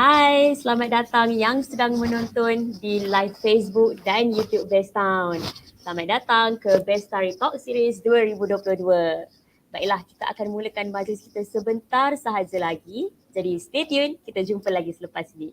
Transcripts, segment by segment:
Hai, selamat datang yang sedang menonton di live Facebook dan YouTube Bestown. Selamat datang ke Bestari Talk Series 2022. Baiklah, kita akan mulakan majlis kita sebentar sahaja lagi. Jadi stay tune, kita jumpa lagi selepas ini.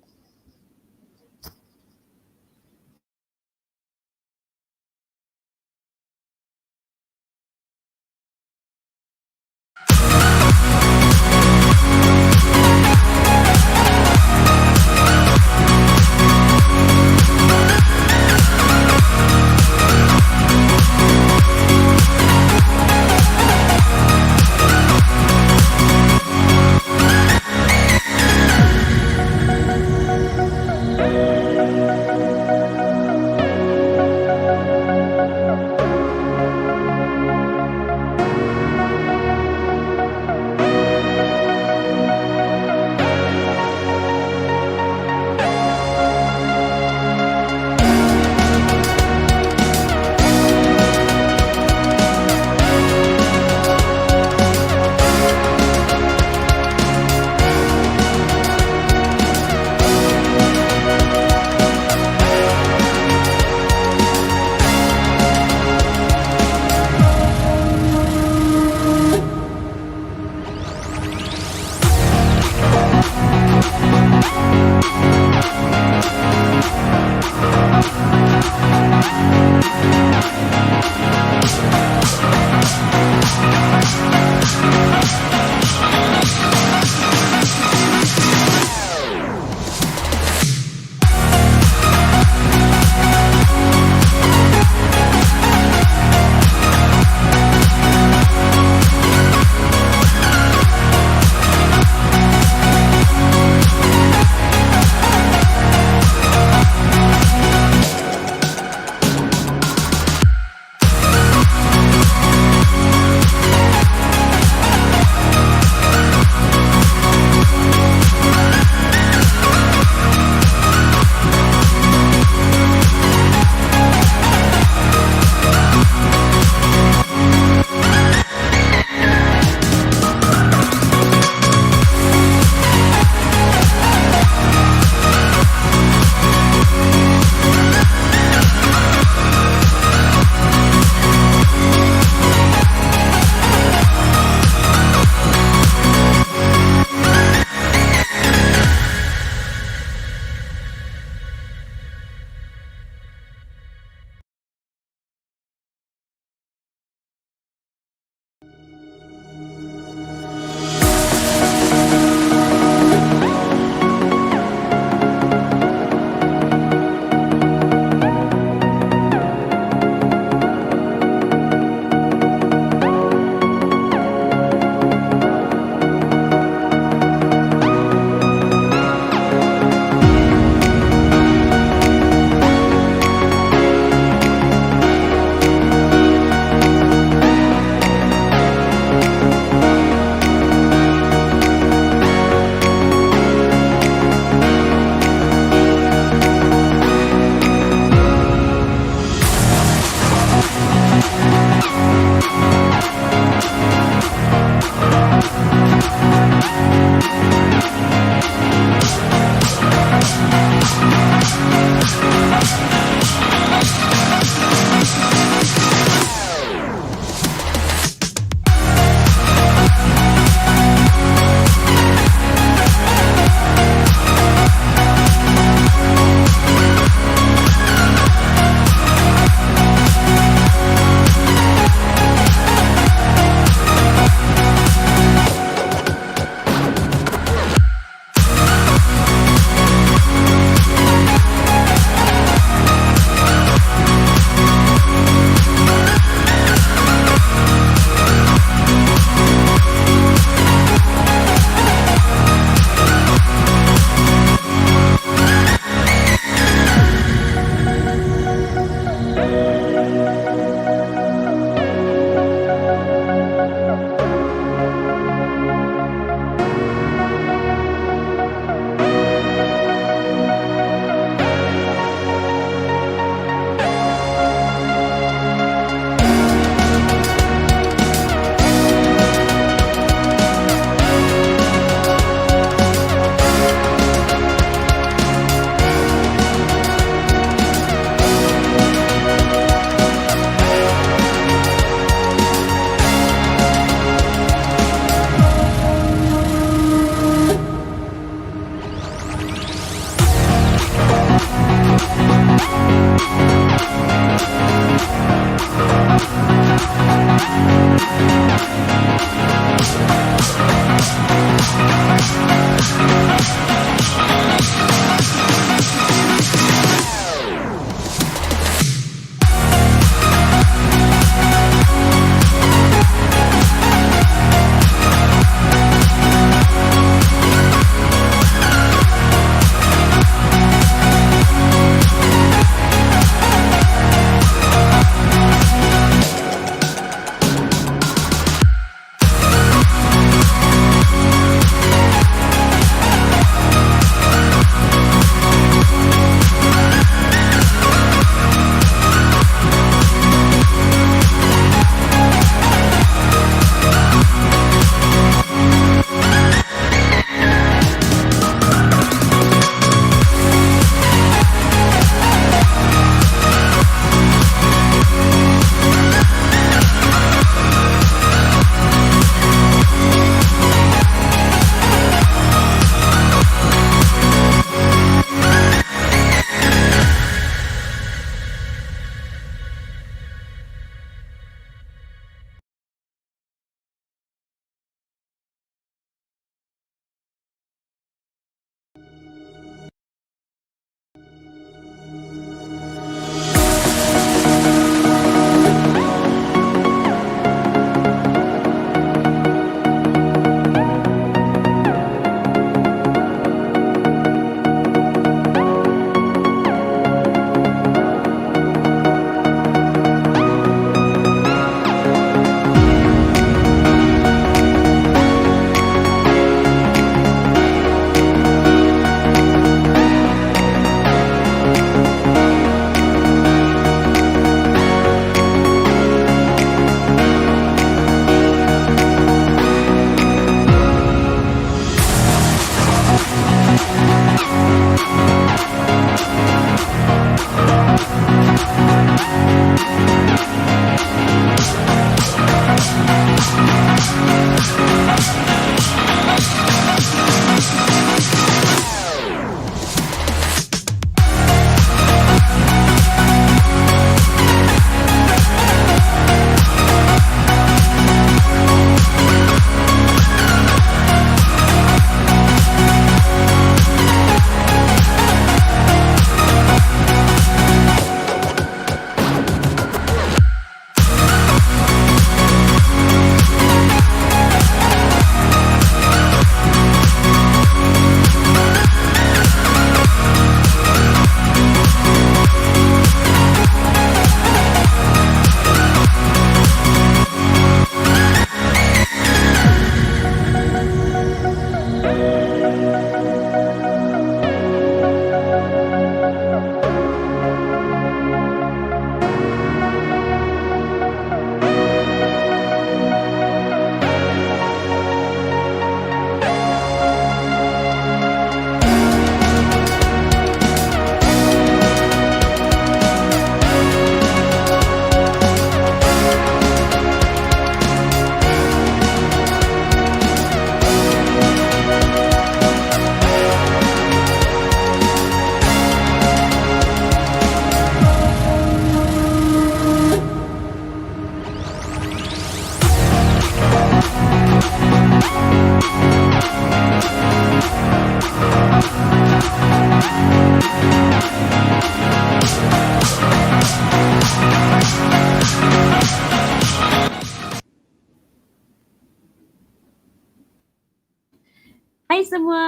Hai semua,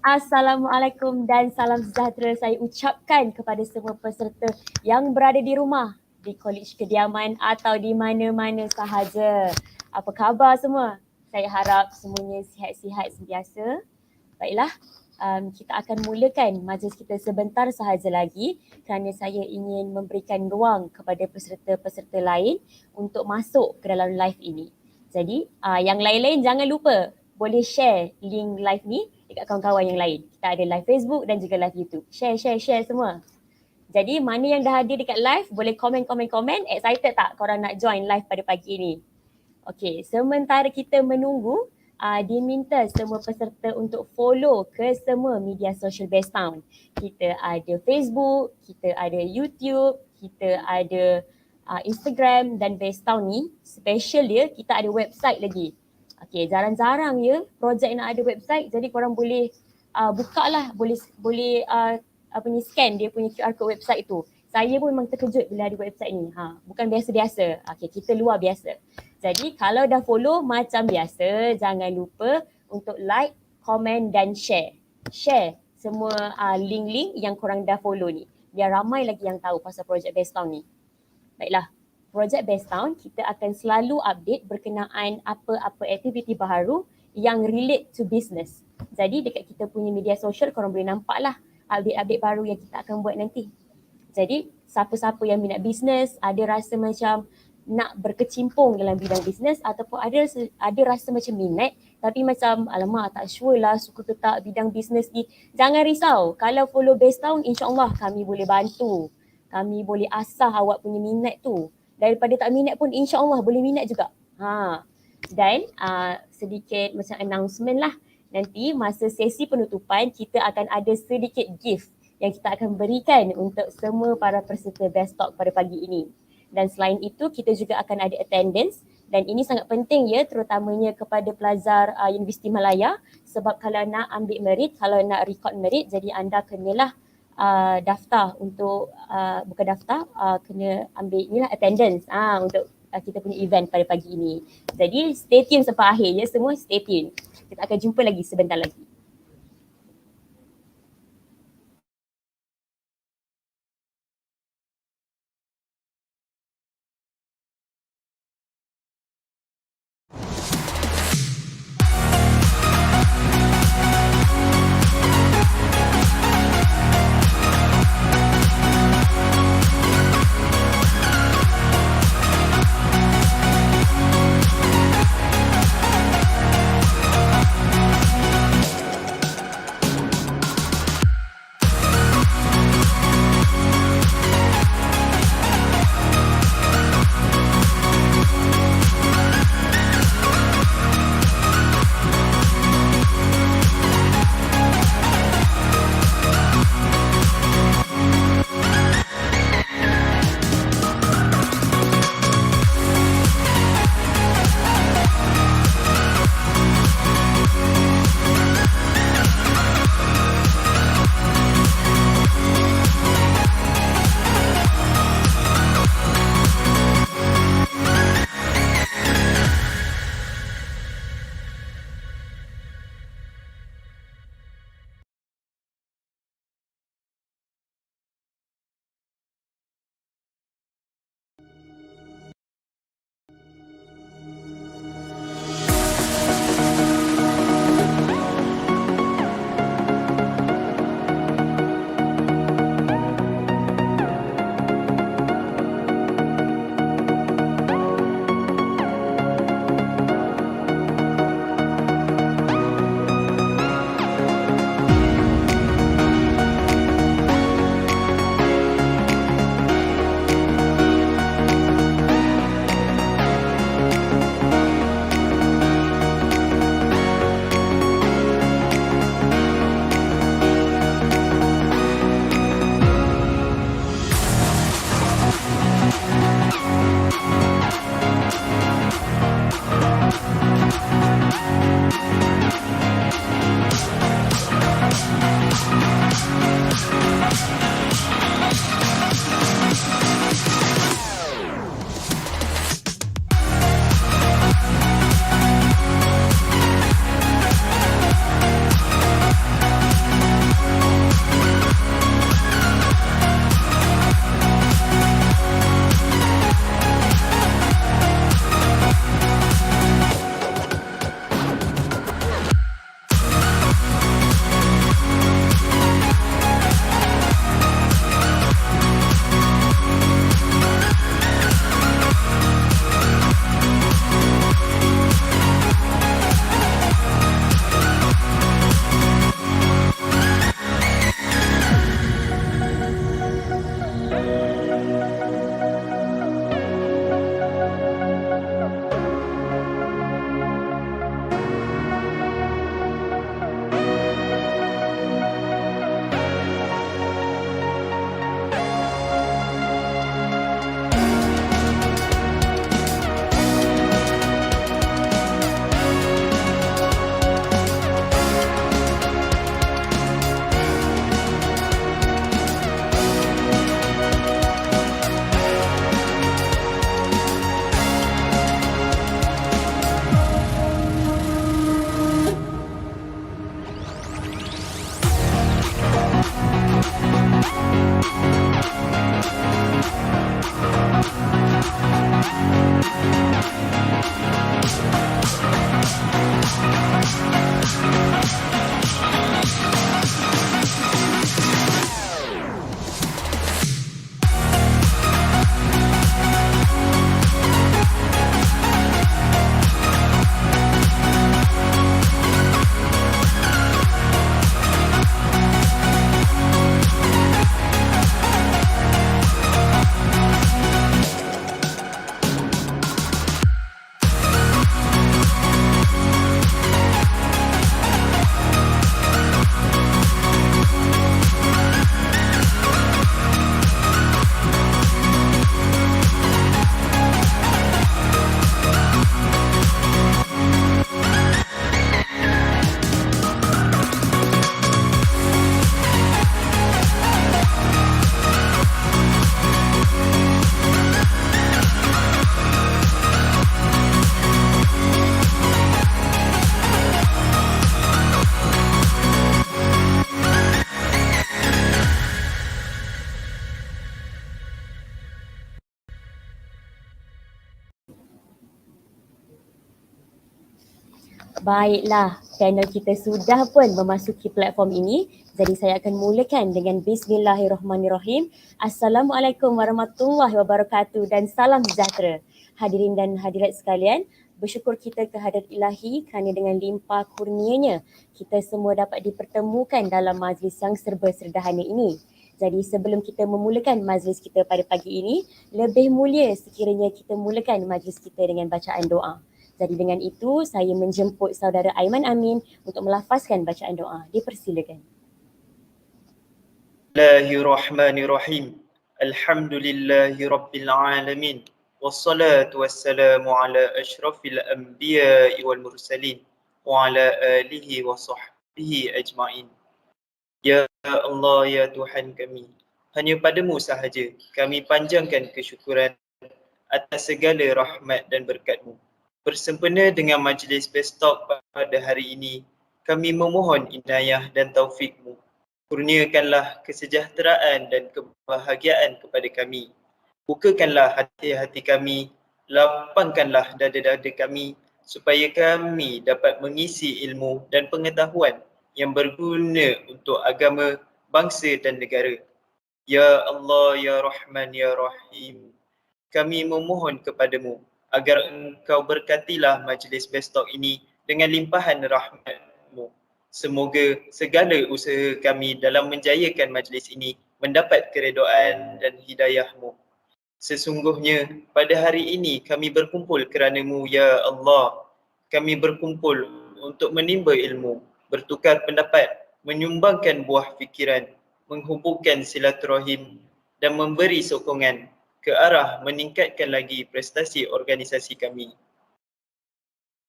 Assalamualaikum dan salam sejahtera saya ucapkan kepada semua peserta yang berada di rumah, di Kolej Kediaman atau di mana-mana sahaja. Apa khabar semua? Saya harap semuanya sihat-sihat sentiasa. Baiklah, kita akan mulakan majlis kita sebentar sahaja lagi kerana saya ingin memberikan ruang kepada peserta-peserta lain untuk masuk ke dalam live ini. Jadi yang lain-lain jangan lupa boleh share link live ni dekat kawan-kawan yang lain. Kita ada live Facebook dan juga live YouTube. Share semua. Jadi mana yang dah hadir dekat live boleh komen. Excited tak korang nak join live pada pagi ni? Okey, sementara kita menunggu, diminta semua peserta untuk follow ke semua media sosial Bestown. Kita ada Facebook, kita ada YouTube, kita ada Instagram dan Bestown ni special dia kita ada website lagi. Okey, jarang-jarang ya projek nak ada website, jadi korang boleh buka lah, boleh apa ni scan dia punya QR code website tu. Saya pun memang terkejut bila ada website ni. Bukan biasa-biasa. Okey, kita luar biasa. Jadi kalau dah follow macam biasa, jangan lupa untuk like, komen dan share. Share semua link-link yang korang dah follow ni. Biar ramai lagi yang tahu pasal projek Bestown ni. Baiklah, projek Bestown kita akan selalu update berkenaan apa-apa aktiviti baharu yang relate to business. Jadi dekat kita punya media sosial korang boleh nampak lah update-update baru yang kita akan buat nanti. Jadi siapa-siapa yang minat bisnes, ada rasa macam nak berkecimpung dalam bidang bisnes ataupun ada rasa macam minat tapi macam alamak tak sure lah suka ke tak bidang bisnes ni. Jangan risau, kalau follow Bestown insyaAllah kami boleh bantu. Kami boleh asah awak punya minat tu. Daripada tak minat pun insyaAllah boleh minat juga. Dan sedikit macam announcement lah. Nanti masa sesi penutupan kita akan ada sedikit gift yang kita akan berikan untuk semua para peserta Bestalk pada pagi ini. Dan selain itu kita juga akan ada attendance dan ini sangat penting ya terutamanya kepada pelajar Universiti Malaya sebab kalau nak ambil merit, kalau nak record merit jadi anda kenalah daftar untuk bukan daftar kena ambil inilah attendance untuk kita punya event pada pagi ini. Jadi stay tune sampai akhir ya semua, stay tune. Kita akan jumpa lagi sebentar lagi. Baiklah, panel kita sudah pun memasuki platform ini. Jadi saya akan mulakan dengan Bismillahirrahmanirrahim. Assalamualaikum warahmatullahi wabarakatuh dan salam sejahtera. Hadirin dan hadirat sekalian, bersyukur kita kehadrat ilahi kerana dengan limpah kurnianya, kita semua dapat dipertemukan dalam majlis yang serba sederhana ini. Jadi sebelum kita memulakan majlis kita pada pagi ini, lebih mulia sekiranya kita mulakan majlis kita dengan bacaan doa. Jadi dengan itu, saya menjemput saudara Aiman Amin untuk melafazkan bacaan doa. Dipersilakan. Bismillahirrahmanirrahim. Alhamdulillahi rabbil alamin. Wassalatu wassalamu ala ashrafil anbiya'i wal mursalin wa ala alihi wa sahbihi ajma'in. Ya Allah, ya Tuhan kami, hanya padamu sahaja kami panjangkan kesyukuran atas segala rahmat dan berkat-Mu. Bersempena dengan majlis Bestalk pada hari ini, kami memohon inayah dan taufik-Mu. Kurniakanlah kesejahteraan dan kebahagiaan kepada kami. Bukakanlah hati-hati kami, lapangkanlah dada-dada kami supaya kami dapat mengisi ilmu dan pengetahuan yang berguna untuk agama, bangsa dan negara. Ya Allah, ya Rahman, ya Rahim, kami memohon kepadamu agar engkau berkatilah majlis Bestalk ini dengan limpahan rahmat-Mu. Semoga segala usaha kami dalam menjayakan majlis ini mendapat keredaan dan hidayah-Mu. Sesungguhnya pada hari ini kami berkumpul kerana-Mu, ya Allah. Kami berkumpul untuk menimba ilmu, bertukar pendapat, menyumbangkan buah fikiran, menghubungkan silaturahim dan memberi sokongan ke arah meningkatkan lagi prestasi organisasi kami.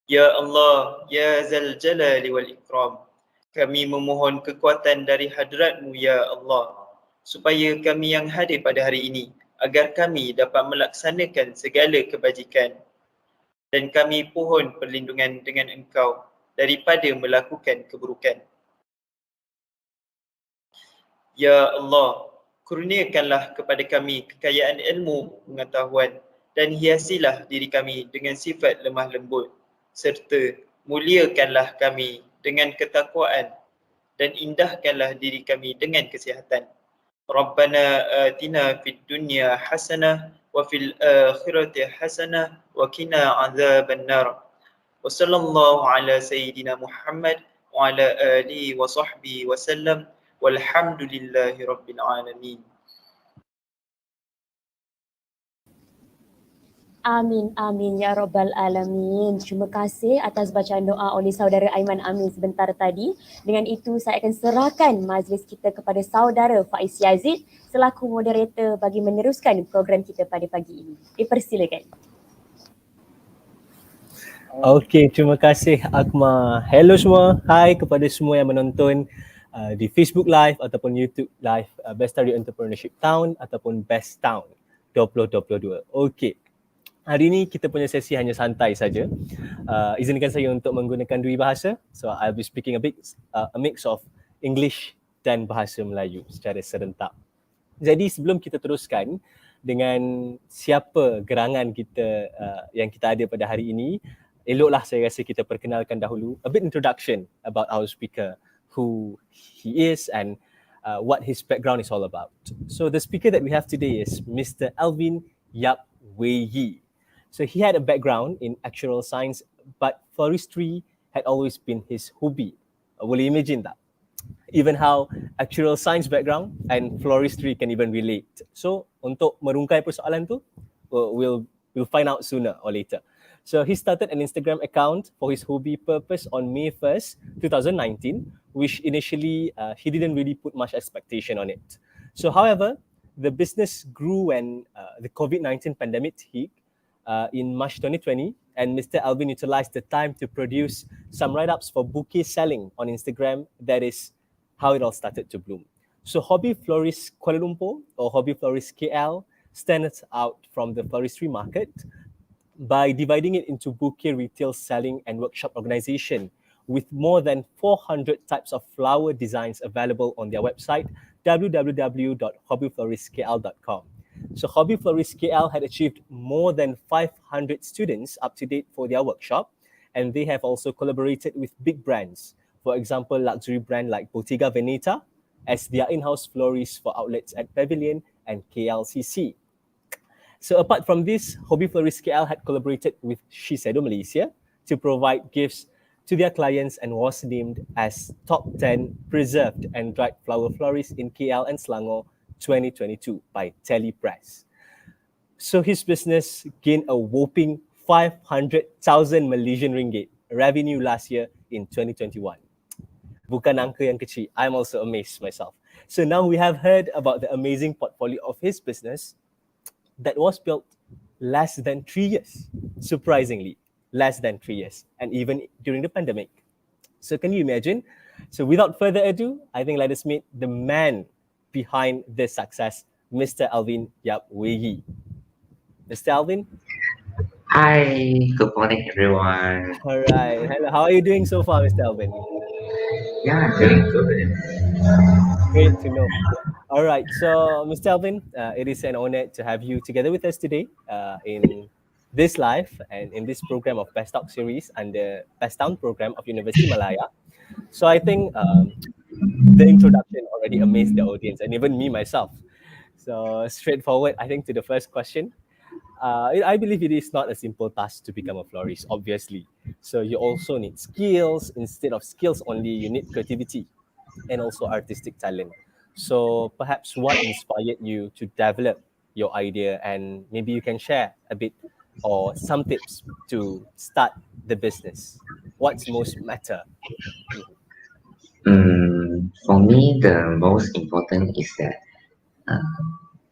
Ya Allah, ya Zal Jalali wal Ikram, kami memohon kekuatan dari hadrat-Mu, ya Allah, supaya kami yang hadir pada hari ini, agar kami dapat melaksanakan segala kebajikan. Dan kami pohon perlindungan dengan Engkau daripada melakukan keburukan. Ya Allah, kurniakanlah kepada kami kekayaan ilmu pengetahuan dan hiasilah diri kami dengan sifat lemah lembut, serta muliakanlah kami dengan ketakwaan dan indahkanlah diri kami dengan kesihatan. Rabbana atina fid dunya hasanah wa fil akhirati hasanah wa qina azaban nar. Wa sallallahu ala sayyidina Muhammad wa ala alihi wa sahbihi wa sallam. Walhamdulillahi rabbil alamin. Amin, amin ya Rabbal Alamin. Terima kasih atas bacaan doa oleh saudara Aiman Amin sebentar tadi. Dengan itu saya akan serahkan majlis kita kepada saudara Faiz Yazid selaku moderator bagi meneruskan program kita pada pagi ini. Dipersilakan. Okey, terima kasih Akma. Hello semua. Hai kepada semua yang menonton di Facebook Live ataupun YouTube Live Bestari Entrepreneurship Town ataupun Bestown 2022. Okey. Hari ini kita punya sesi hanya santai saja. Izinkan saya untuk menggunakan dua bahasa. So I'll be speaking a mix of English dan bahasa Melayu secara serentak. Jadi sebelum kita teruskan dengan siapa gerangan kita yang kita ada pada hari ini, eloklah saya rasa kita perkenalkan dahulu a bit introduction about our speaker, who he is and what his background is all about. So the speaker that we have today is Mr. Alvin Yap Wei Yi. So he had a background in actuarial science, but floristry had always been his hobby. Boleh imagine tak? Even how actuarial science background and floristry can even relate. So untuk merungkai persoalan tu, we'll find out sooner or later. So he started an Instagram account for his hobby purpose on May 1st, 2019, which initially he didn't really put much expectation on it. So however, the business grew when the COVID-19 pandemic hit in March 2020, and Mr. Alvin utilized the time to produce some write-ups for bouquet selling on Instagram. That is how it all started to bloom. So Hobby Florist Kuala Lumpur or Hobby Florist KL stands out from the floristry market by dividing it into bouquet retail selling and workshop organization with more than 400 types of flower designs available on their website www.hobbyfloristkl.com. So Hobby Florist KL had achieved more than 500 students up to date for their workshop, and they have also collaborated with big brands. For example, luxury brand like Bottega Veneta as their in-house florist for outlets at Pavilion and KLCC. So apart from this, Hobby Florist KL had collaborated with Shiseido Malaysia to provide gifts to their clients and was named as top 10 preserved and dried flower florists in KL and Selangor 2022 by Telepress. So his business gained a whopping 500,000 Malaysian ringgit revenue last year in 2021. Bukan angka yang kecil. I'm also amazed myself. So now we have heard about the amazing portfolio of his business that was built less than 3 years. Surprisingly, less than 3 years, and even during the pandemic. So can you imagine? So without further ado, I think let us meet the man behind this success, Mr. Alvin Yap Wegi. Mr. Alvin? Hi, good morning, everyone. All right. Hello. How are you doing so far, Mr. Alvin? Yeah, I'm doing good. Great to know. All right. So, Mr. Alvin, it is an honor to have you together with us today in this live and in this program of Bestalk series under Bestown program of Universiti Malaya. So I think the introduction already amazed the audience and even me myself. So straightforward, I think, to the first question. I believe it is not a simple task to become a florist, obviously. So you also need skills. Instead of skills only, you need creativity and also artistic talent. So perhaps what inspired you to develop your idea, and maybe you can share a bit or some tips to start the business. What's most matter? For me, the most important is that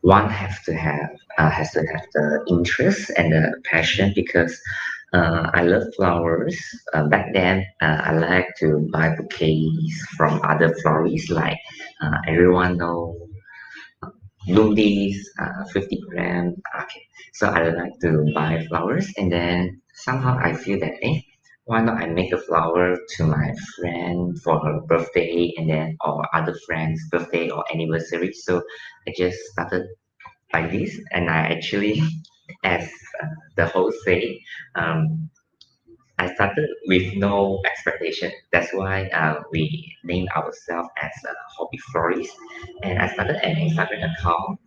one has to have the interest and the passion because I love flowers. Back then, I like to buy bouquets from other florists, like everyone know Lumdi's 50 gram. Okay, so I like to buy flowers, and then somehow I feel that why not I make a flower to my friend for her birthday, and then or other friends' birthday or anniversary. So I just started like this, and I actually, as the host say, um, I started with no expectation. That's why we named ourselves as a hobby florist, and I started an Instagram account.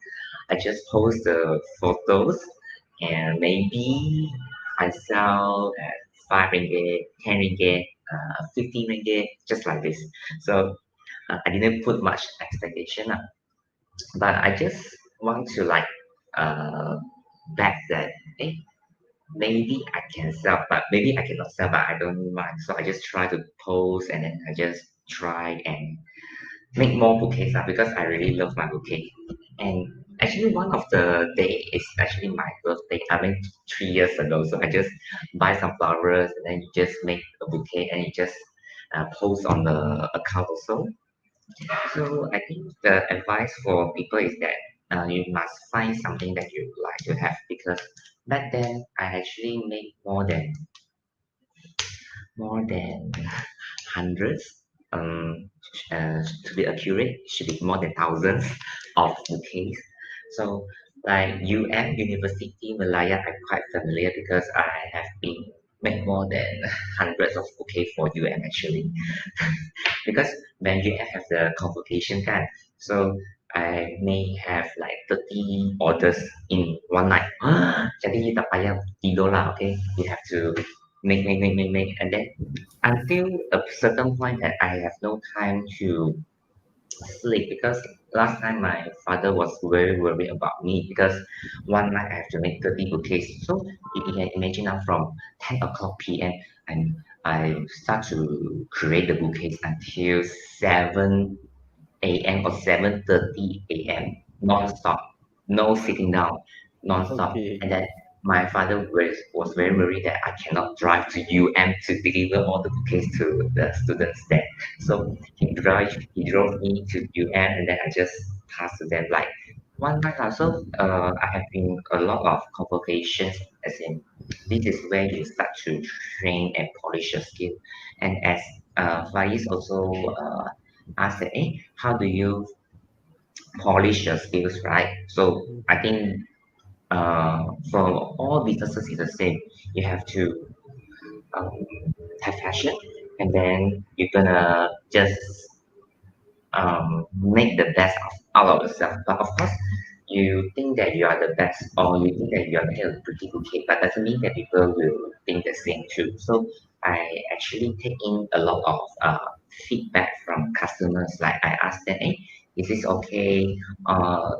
I just post the photos, and maybe I sell at 5 ringgit, 10 ringgit, 15 ringgit, just like this. So I didn't put much expectation up, but I just want to like uh, bet that maybe I can sell, but maybe I cannot sell, but I don't mind. So I just try to post, and then I just try and make more bouquets because I really love my bouquet. And actually, one of the day is actually my birthday. I mean, 3 years ago. So I just buy some flowers, and then you just make a bouquet, and you just post on the account also. So I think the advice for people is that you must find something that you like to have because back then I actually made more than hundreds. To be accurate, should be more than thousands of bouquets. So like University Malaya, I'm quite familiar because I have been made more than hundreds of bouquets for actually. Because when have the convocation kan, so I may have like 30 orders in one night. Jadi tak payah tidur lah, okay? You have to make, and then until a certain point that I have no time to sleep because last time my father was very worried about me because one night I have to make 30 bouquets. So you can imagine now from 10 o'clock p.m. and I start to create the bouquets until 7 a.m. or 7:30 a.m. non-stop, no sitting down, non-stop. Okay. And then my father was very worried that I cannot drive to to deliver all the bouquets to the students there. So he drove me to and then I just passed to them like one night also. I have been a lot of convocations as in this is where you start to train and polish your skill. And as Faiz also asked that, how do you polish your skills, right? So I think for all businesses is the same. You have to um, have passion, and then you're gonna just make the best out of yourself. But of course, you think that you are the best, or you think that you are making a pretty good cake, but doesn't mean that people will think the same too. So I actually take in a lot of feedback from customers. Like I ask them, hey, is this okay?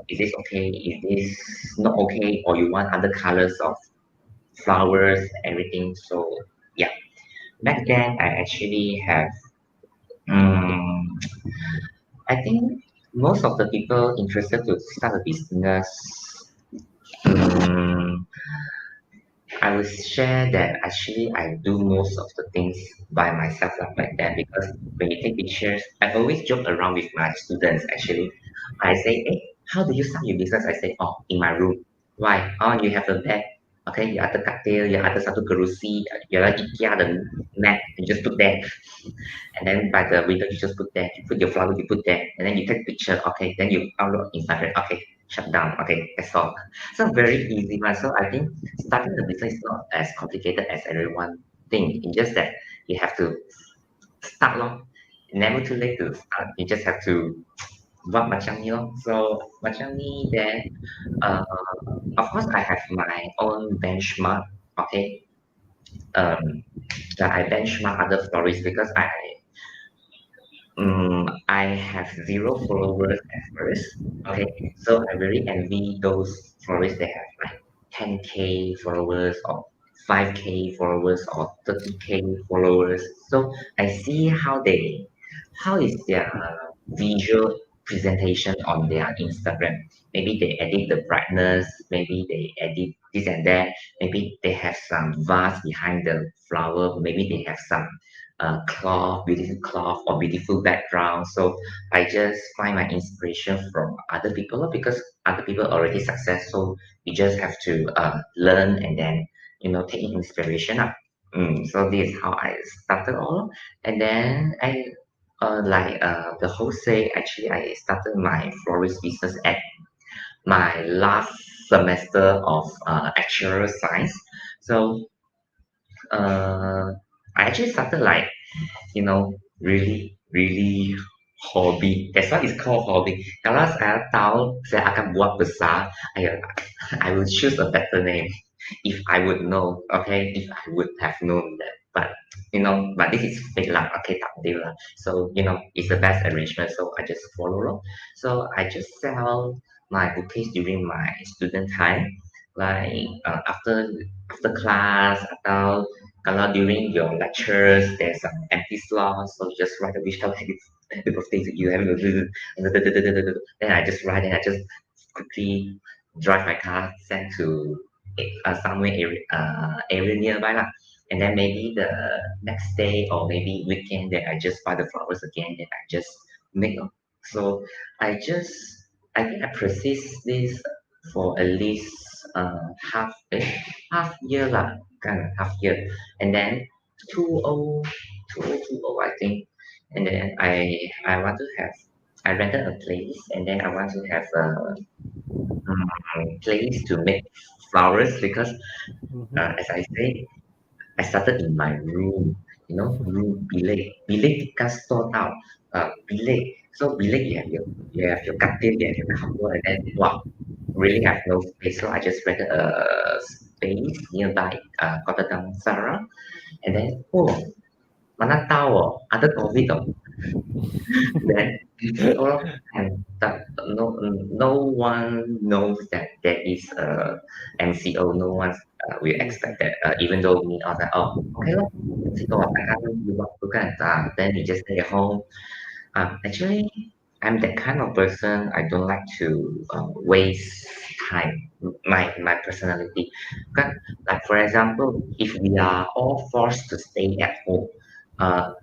Is this okay? Is this not okay? Or you want other colors of flowers, everything. So yeah, back then I actually have um, I think most of the people interested to start a business, um, I will share that actually I do most of the things by myself like that, because when you take pictures, I always joke around with my students actually. I say, hey, how do you start your business? I say, oh, in my room. Why? Oh, you have a bed. Okay, you ada katil, you ada satu kerusi, you ada IKEA the mat, you just put there. And then by the window, you just put there, you put your flower, you put there, and then you take picture, okay, then you upload Instagram, okay, shut down, okay, that's all. So very easy one. So I think starting a business is not as complicated as everyone think. It's just that you have to start long. Never too late to start. You just have to buat macam ni lor. So macam ni then of course I have my own benchmark, okay. That I benchmark other stories because I have 0 followers at first. Okay, so I really envy those followers that have like 10K followers or 5K followers or 30K followers. So I see how is their visual presentation on their Instagram. Maybe they edit the brightness, maybe they edit this and that, maybe they have some vase behind the flower, maybe they have some cloth, beautiful cloth or beautiful background. So I just find my inspiration from other people because other people already successful. You just have to learn and then take inspiration up. So this is how I started all, and then I the wholesale. Actually, I started my florist business at my last semester of actuarial science. So I actually started like really hobby. That's why it's called hobby. Kalau saya tahu saya akan buat besar, I will choose a better name if I would know. Okay, if I would have known that. But this is fate lah. Okay, tak deal lah. So it's the best arrangement. So I just follow lor. So I just sell my bouquets during my student time, like after class atau kalau during your lectures there's some empty slots, so you just write a wish how happy birthday to you, happy birthday, then I just write and I just quickly drive my car send to somewhere area nearby lah. And then maybe the next day or maybe weekend that I just buy the flowers again and I just make them. So I think I persist this for at least half year lah, kind of half year, and then 2020 I think, and then I want to have I rented a place and then I want to have a place to make flowers because as I say I started in my room, room bilik. Bilik kas store tau. Bilik. So bilik you have your katil, you have your cover, and then wow, really have no space. So I just rented a space nearby Kota Damansara, and then mana tahu ada COVID then people and that no one knows that there is a MCO. No one will expect that. Even though me, I was like, oh, okay lah, MCO akan waktu kan. Then you just stay at home. Actually, I'm that kind of person. I don't like to waste time. My personality. Kan, like for example, if we are all forced to stay at home, I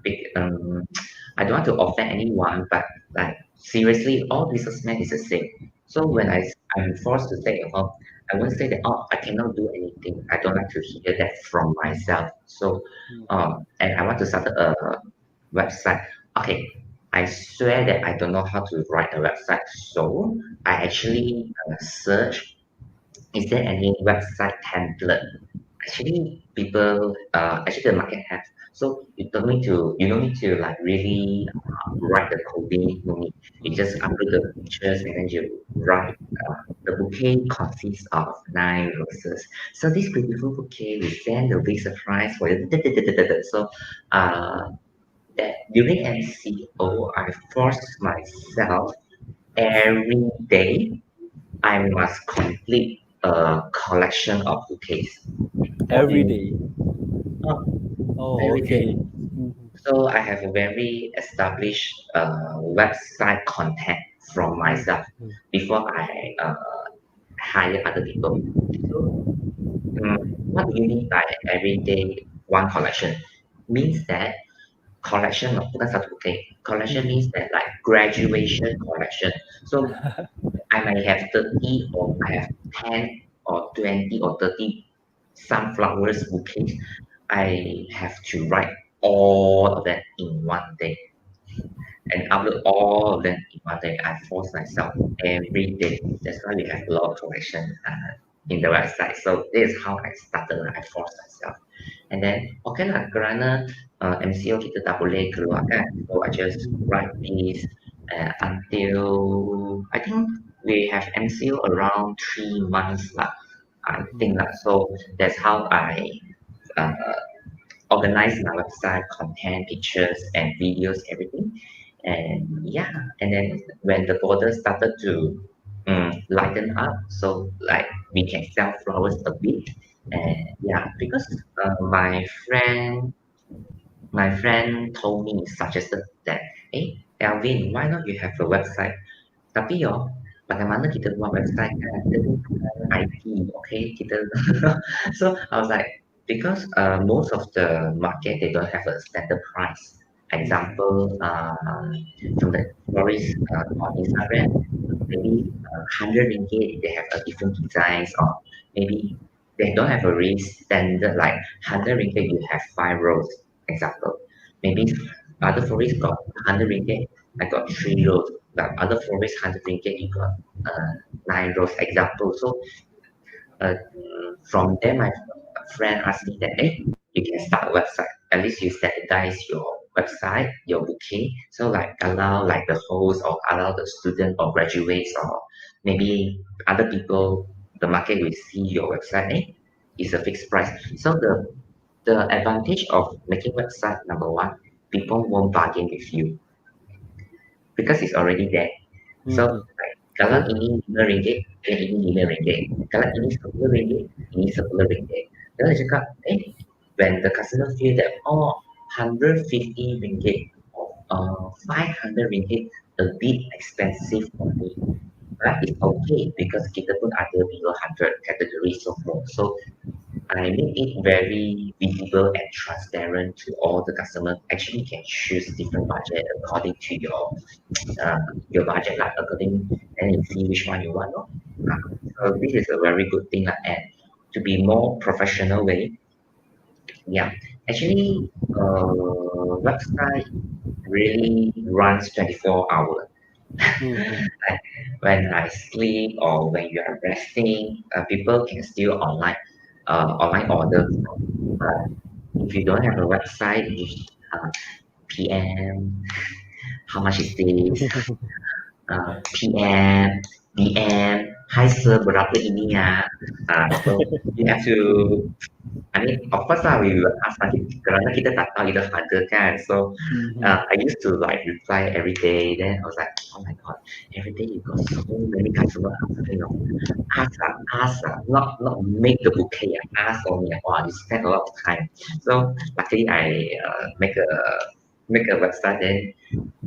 don't want to offend anyone, but like seriously, all businessmen is the same. So when I'm forced to stay at home, I won't say that I cannot do anything. I don't like to hear that from myself. So and I want to start a website. Okay, I swear that I don't know how to write a website. So I actually search, is there any website template? I actually people actually the market have. So you don't need to like really write the coding. No need. You just upload the pictures and then you write. The bouquet consists of 9 roses. So this beautiful bouquet we send a big surprise for you. So uh, that during MCO, I forced myself every day I must complete a collection of bouquets. Every Every day. oh, Oh, every day. okay. Mhm. So I have a very established website content from myself Mm. before I hire other people. So what do you mean by everyday one collection? Means that collection of bukan satu bouquet. Collection means that like graduation collection. So I might have 30 or I have 10 or 20 or 30 sunflowers bouquets. I have to write all of that in one day and upload all of them in one day. I force myself every day. That's why we have a lot of collection in the website. So this is how I started. I force myself. And then okay lah, kerana MCO kita tak boleh keluar kan. So I just write this until I think we have MCO around 3 months lah. I think lah. So that's how I uh, organize my website, content, pictures, and videos, everything. And yeah, and then when the border started to lighten up, so like we can sell flowers a bit. And yeah, because my friend told me, suggested that, hey, Alvin, why not you have a website? Tapi bagaimana kita buat website kan? Kita ni bukan IT, okay? So I was like, because most of the market they don't have a standard price. Example, from the stories on Instagram, maybe 100 ringgit they have a different designs, or maybe they don't have a really standard like 100 ringgit you have 5 rows. Example, maybe other florists got 100 ringgit, I got 3 rows. But other florists 100 ringgit, you got 9 rows. Example. So uh, from there, my friend asked me that, hey, you can start a website. At least you standardize your website, your bouquet. So like allow like the host or allow the student or graduates or maybe other people, the market will see your website. Hey, it's a fixed price. So the advantage of making website, number one, people won't bargain with you because it's already there. So like, kalau ini 5 ringgit, ini 5 ringgit. Kalau ini 10 ringgit, ini 10 ringgit. Dia cakap, when the customer feel that, 150 ringgit or 500 ringgit a bit expensive for me. But it's okay because kita pun ada below 100 categories so forth. So I make it very visible and transparent to all the customers. Actually, you can choose different budget according to your budget, like according, and you see which one you want. No? So this is a very good thing, and to be more professional way. Yeah, actually, website really runs 24 hours. Like when I sleep or when you are resting, people can still online order. If you don't have a website, you PM, how much is this? PM, DM, hi sir, berapa ini ya? So you have to, I mean, of course lah, we will ask lagi kerana kita tak tahu kita harga kan. So I used to like reply every day. Then I was like, oh my god, every day you got so many customers asking, ask, not make the bouquet, ask only. Wow, you spend a lot of time. So luckily I make a website. Then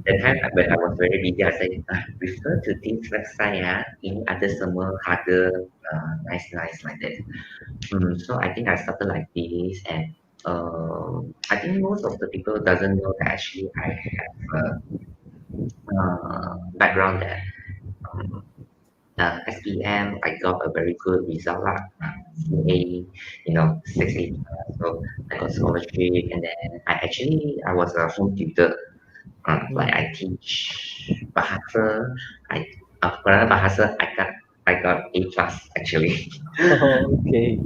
that time when I was very busy, I said, refer to this website ya. Ini ada semua harga nice like that. So I think I started like this, and I think most of the people doesn't know that actually I have a background that SPM I got a very good result lah. CA, 680. So I got scholarship, and then I was a home tutor. Like I teach bahasa. Bahasa I got A plus actually. Oh, okay.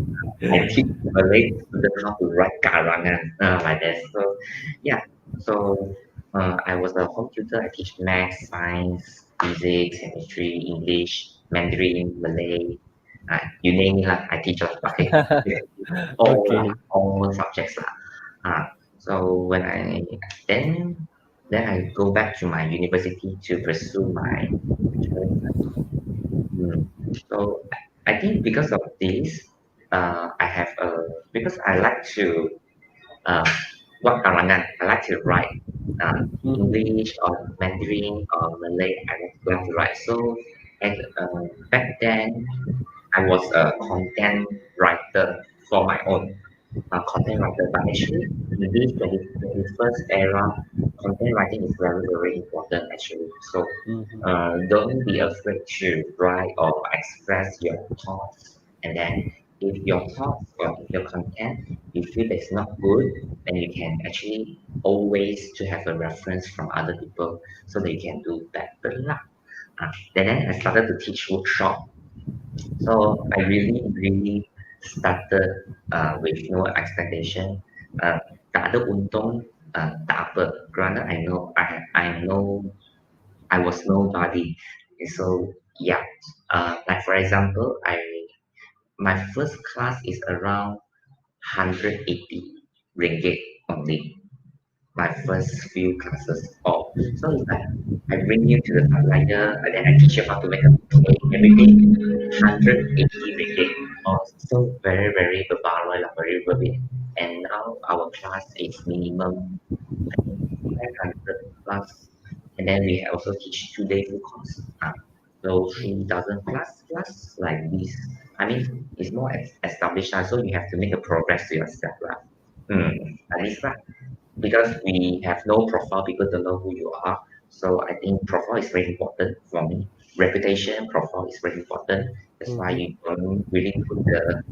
I teach Malay students how to write karangan like that. So yeah, so I was a home tutor. I teach math, science, physics, chemistry, English, Mandarin, Malay. You name it, I teach lah. Okay, Okay. all subjects lah. So when I then then I go back to my university to pursue my Hmm. So I think because of this, I have because I like to uh, what kalangan I like to write English or Mandarin or Malay. I like to write. So at back then I was a content writer for my own content writer. But actually, in this 21st era, content writing is very, very important actually. So don't be afraid to write or express your thoughts. And then if your thoughts or if your content you feel that's not good, then you can actually always to have a reference from other people so that you can do better lah. Then I started to teach workshop. So I really, really started with no expectation. Tak ada untung, tak apa. Kerana I know I was nobody. So yeah, like for example, my first class is around 180 ringgit only. My first few classes off. So it's like I bring you to the supplier and then I teach you how to make a cake, everything 180 ringgit. Oh, so very, very berbaloi, like very worth it. And now our class is minimum 500 plus. And then we also teach 2 day full course. So 3,000 plus like this. I mean, it's more established, so you have to make a progress to yourself. At least, because we have no profile, people don't know who you are. So I think profile is very important for me. Reputation, profile is very important. That's why you don't really put the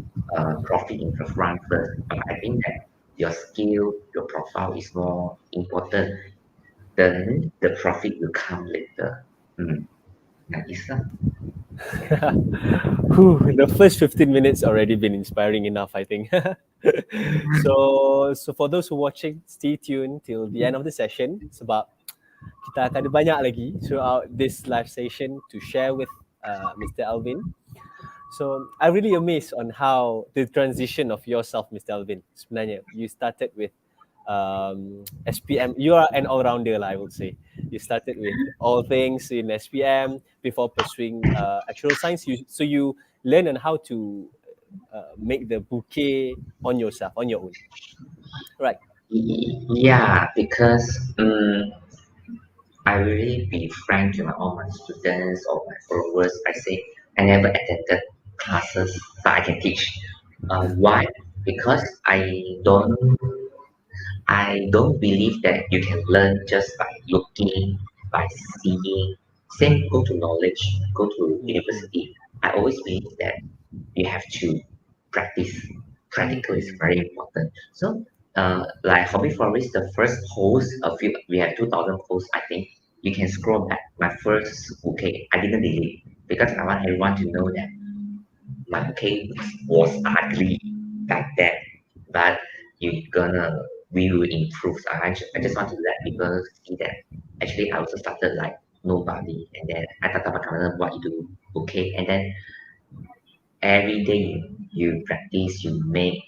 profit in the front first. But I think that your skill, your profile is more important. Then the profit will come later. That is that. The first 15 minutes already been inspiring enough, I think. So for those who watching, stay tuned till the end of the session sebab kita akan ada banyak lagi throughout this live session to share with Mr. Alvin. So I really amazed on how the transition of yourself, Mr. Alvin. Sebenarnya, you started with SPM. You are an all-rounder lah, I would say. You started with all things in SPM before pursuing actual science. So you learn on how to make the bouquet on yourself, on your own. Right. Yeah, because I really be frank to all my students or my followers. I say I never attended classes, but I can teach. Why? Because I don't believe that you can learn just by looking, by seeing. Same go to knowledge, go to university. I always believe that you have to practice. Practical is very important. So, like Hobby Forest, the first post, we have 2,000 posts, I think. You can scroll back. My first bouquet, I didn't delete because I want everyone to know that my bouquet was ugly back then. But we will improve. I just want to let people see that actually I also started like nobody, and then I thought about what you do, okay, and then every day you practice, you make,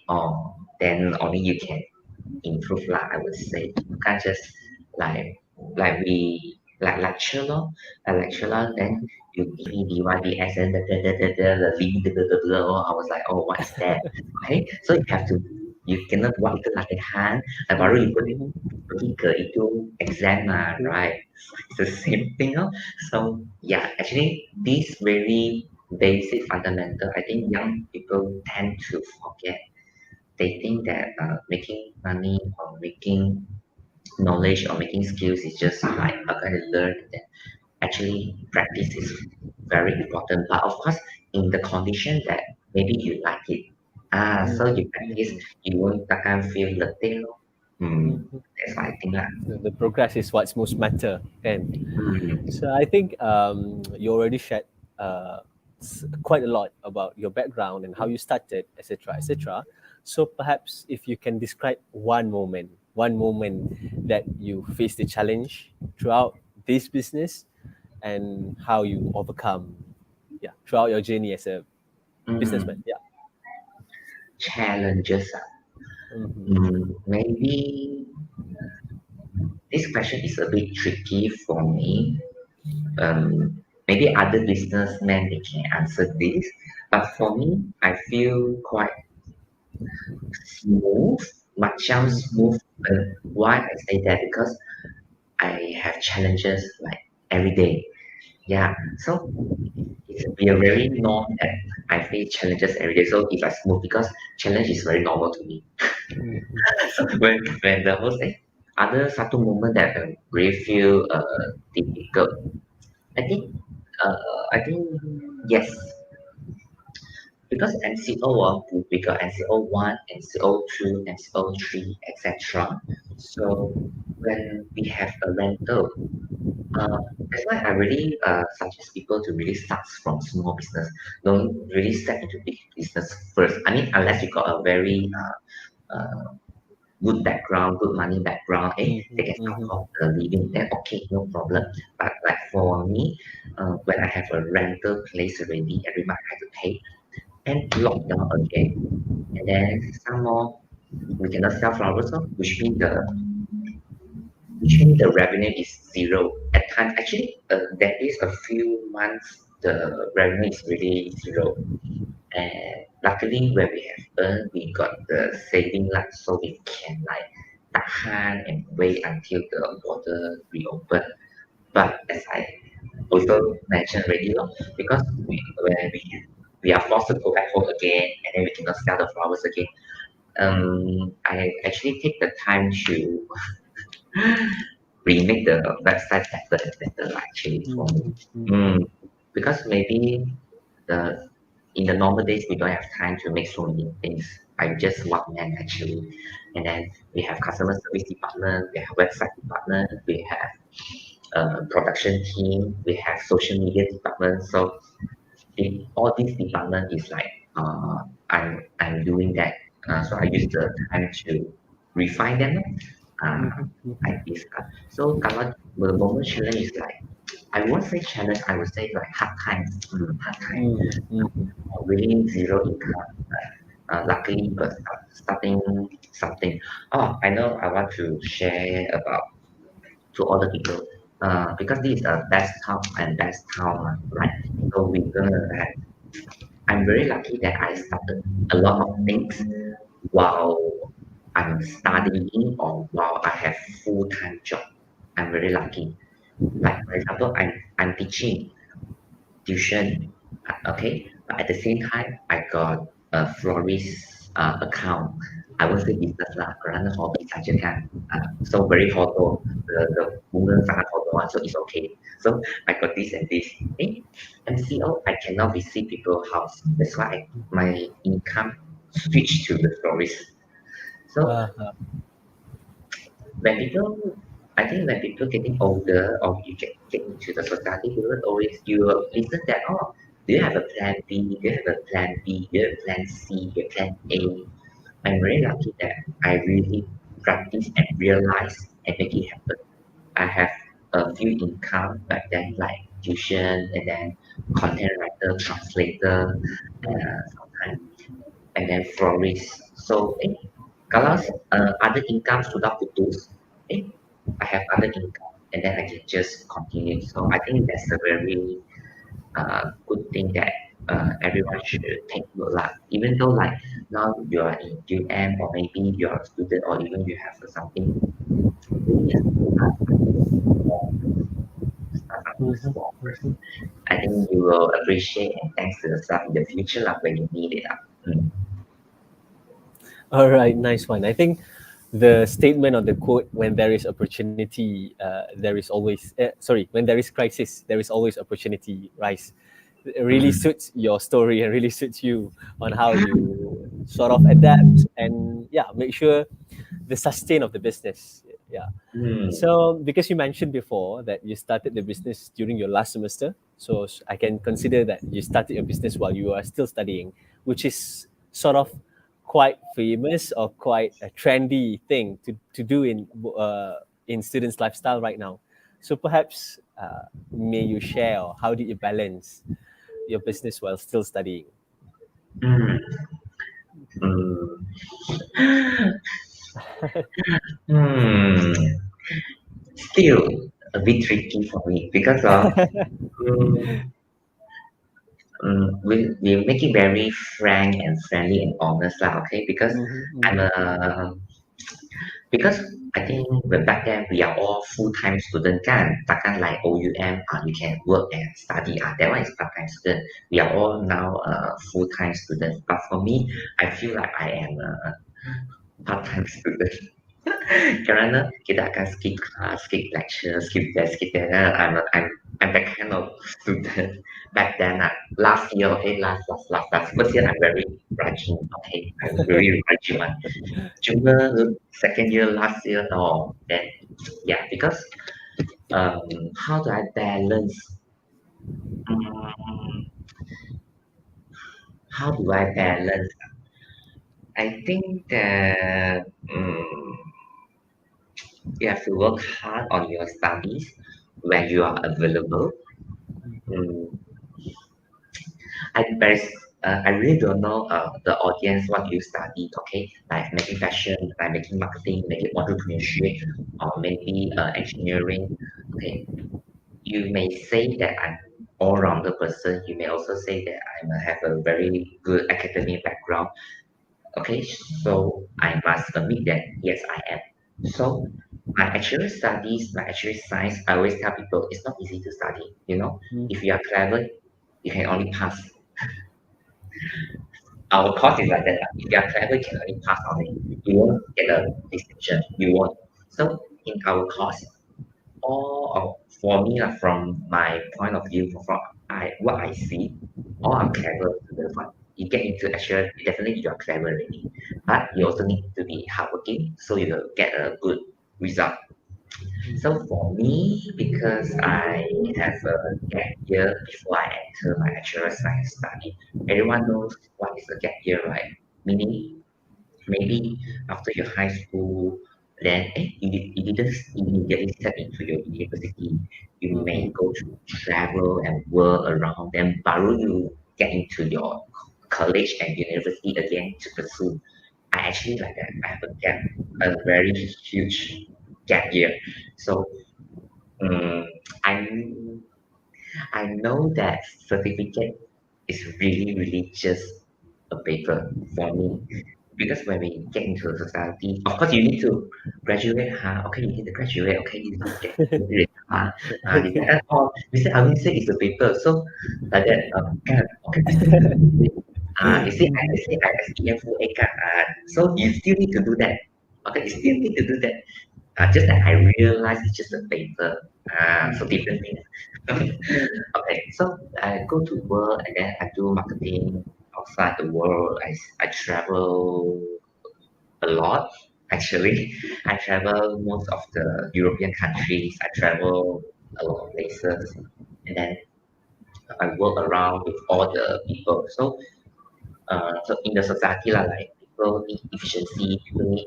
then only you can improve lah. I would say you can't just like we like lecture lor, then you give me DYDS and the link, I was like, oh, what is that? Okay, so you cannot buat itu latihan, baru you pergi ke itu exam lah, right? It's the same thing, lor. So yeah, actually this very basic fundamental, I think young people tend to forget. They think that making money or making knowledge or making skills is just like a kind of learn. That actually practice is very important. But of course, in the condition that maybe you like it. So you practice, you won't takkan feel letih. That's what I think lah. The progress is what's most matter, kan? So I think you already shared quite a lot about your background and how you started, etc., etc. So perhaps if you can describe one moment that you faced a challenge throughout this business and how you overcome, throughout your journey as a businessman. Yeah. Challenges. Maybe this question is a bit tricky for me. Maybe other businessmen they can answer this, but for me, I feel quite smooth, macam smooth. Why I say that? Because I have challenges like every day. Yeah, so we are very norm that I face challenges every day. So if I smooth, because challenge is very normal to me. So when the host say other satu moment that really feel difficult, I think I think yes, because MCO we got MCO 1, MCO 2, MCO 3, etc. So when we have a rental, that's why I really suggest people to really start from small business. Don't really step into big business first. I mean, unless you got a very good background, good money background, they can support the living, then okay, no problem. But like for me, when I have a rental place already, every month I have to pay, and lockdown again, and then some more, we cannot sell flowers, which means the revenue is zero. At times, actually, there is a few months the revenue is really zero. And luckily, when we have earned, we got the saving line, so we can like tahan and wait until the border reopen. But as I also mentioned already, because when we are forced to go back home again, and then we cannot sell the flowers again. I actually take the time to remake the website better and better actually for me. Because maybe the in the normal days we don't have time to make so many things. I'm just one man actually. And then we have customer service department, we have website department, we have production team, we have social media department. So all these department is like I'm doing that. So I use the time to refine them. Like this. So kalau the moment challenge is like I won't say challenge, I would say like hard times. Hard time. Really zero income. Luckily, but starting something. Oh, I know. I want to share about to other people. Because this is a best town and best town, right? So we're gonna have. I'm very lucky that I started a lot of things while I'm studying or while I have full-time job. I'm very lucky. Like for example, I'm teaching tuition, okay, but at the same time, I got a florist account. I won't say business lah, kerana hobby saja kan. So very hoto, the bunga sangat hoto one, so it's okay. So I got this and this. MCO, I cannot visit people's house. That's why my income switched to the florist. So when people, I think when people getting older or you get into the society, you will listen that, oh, do you have a plan B? Do you have a plan B? Do you have a plan C? Do you have a plan A? I'm very lucky that I really practice and realize and make it happen. I have a few income back then, like tuition and then content writer, translator, sometimes, and then florist. So, kalau other income sudah putus, I have other income and then I can just continue. So I think that's a very good thing that everyone should take note lah. Even though like now you are in UM or maybe you're a student or even you have something, I think you will appreciate and thanks to yourself in the future lah when you need it lah. All right, nice one. I think the statement or the quote, when there is opportunity, there is always, when there is crisis, there is always opportunity rise. It really suits your story and really suits you on how you sort of adapt and make sure the sustain of the business Yeah. Hmm. So because you mentioned before that you started the business during your last semester, so I can consider that you started your business while you are still studying, which is sort of quite famous or quite a trendy thing to do in students' lifestyle right now. So perhaps may you share, or how did you balance your business while still studying? Hmm. Hmm. Hmm. Still a bit tricky for me because mm, we make it very frank and friendly and honest lah. Okay, because Mhm, I'm mhm, a because I think back then we are all full-time student kan. Takkan like OUM, you can work and study. That one is part-time student. We are all now full-time students. But for me, I feel like I am a part-time student. Kerana kita akan skip class, skip lecture, skip this, skip that. I'm that kind of student back then. Last year, okay, last. First year, I'm very rajin. Okay, I'm very rajin one. Cuma second year, last year, no. Then, yeah, because how do I balance? Um, how do I balance? I think that you have to work hard on your studies when you are available. Mm, I really don't know the audience what you studied, okay? Like making fashion, like making marketing, making entrepreneurship, or maybe engineering. Okay, you may say that I'm all-rounder person. You may also say that have a very good academic background. Okay, so I must admit that yes, I am. So my actual studies, my actual science, I always tell people it's not easy to study. If you are clever, you can only pass. Our course is like that. If you are clever, you can only pass on it. You won't get a distinction. You won't. So in our course, for me, from my point of view, from what I see, all are clever to the one. You get into actual, definitely you are clever already, but you also need to be hardworking so you will get a good result. So for me, because I have a gap year before I enter my actual science study, everyone knows what is a gap year, right? Meaning maybe after your high school, then you didn't immediately step into your university. You may go to travel and work around, then baru you get into your college and university again to pursue. I actually like that. I have a very huge gap year. So um, I I know that certificate is really just a paper for me because when we get into a society, of course you need to graduate. Okay, you need to graduate. Okay, you need to get married. You say, I will say it's a paper. So like that, kind of, okay, I still need to do it. I SPM full A card. So you still need to do that. Okay, you still need to do that. Just that I realize it's just a paper. So different things. Okay, so I go to work and then I do marketing outside the world. I travel a lot actually. I travel most of the European countries. I travel a lot of places, and then I work around with all the people. So in the society lah, like people need efficiency, people need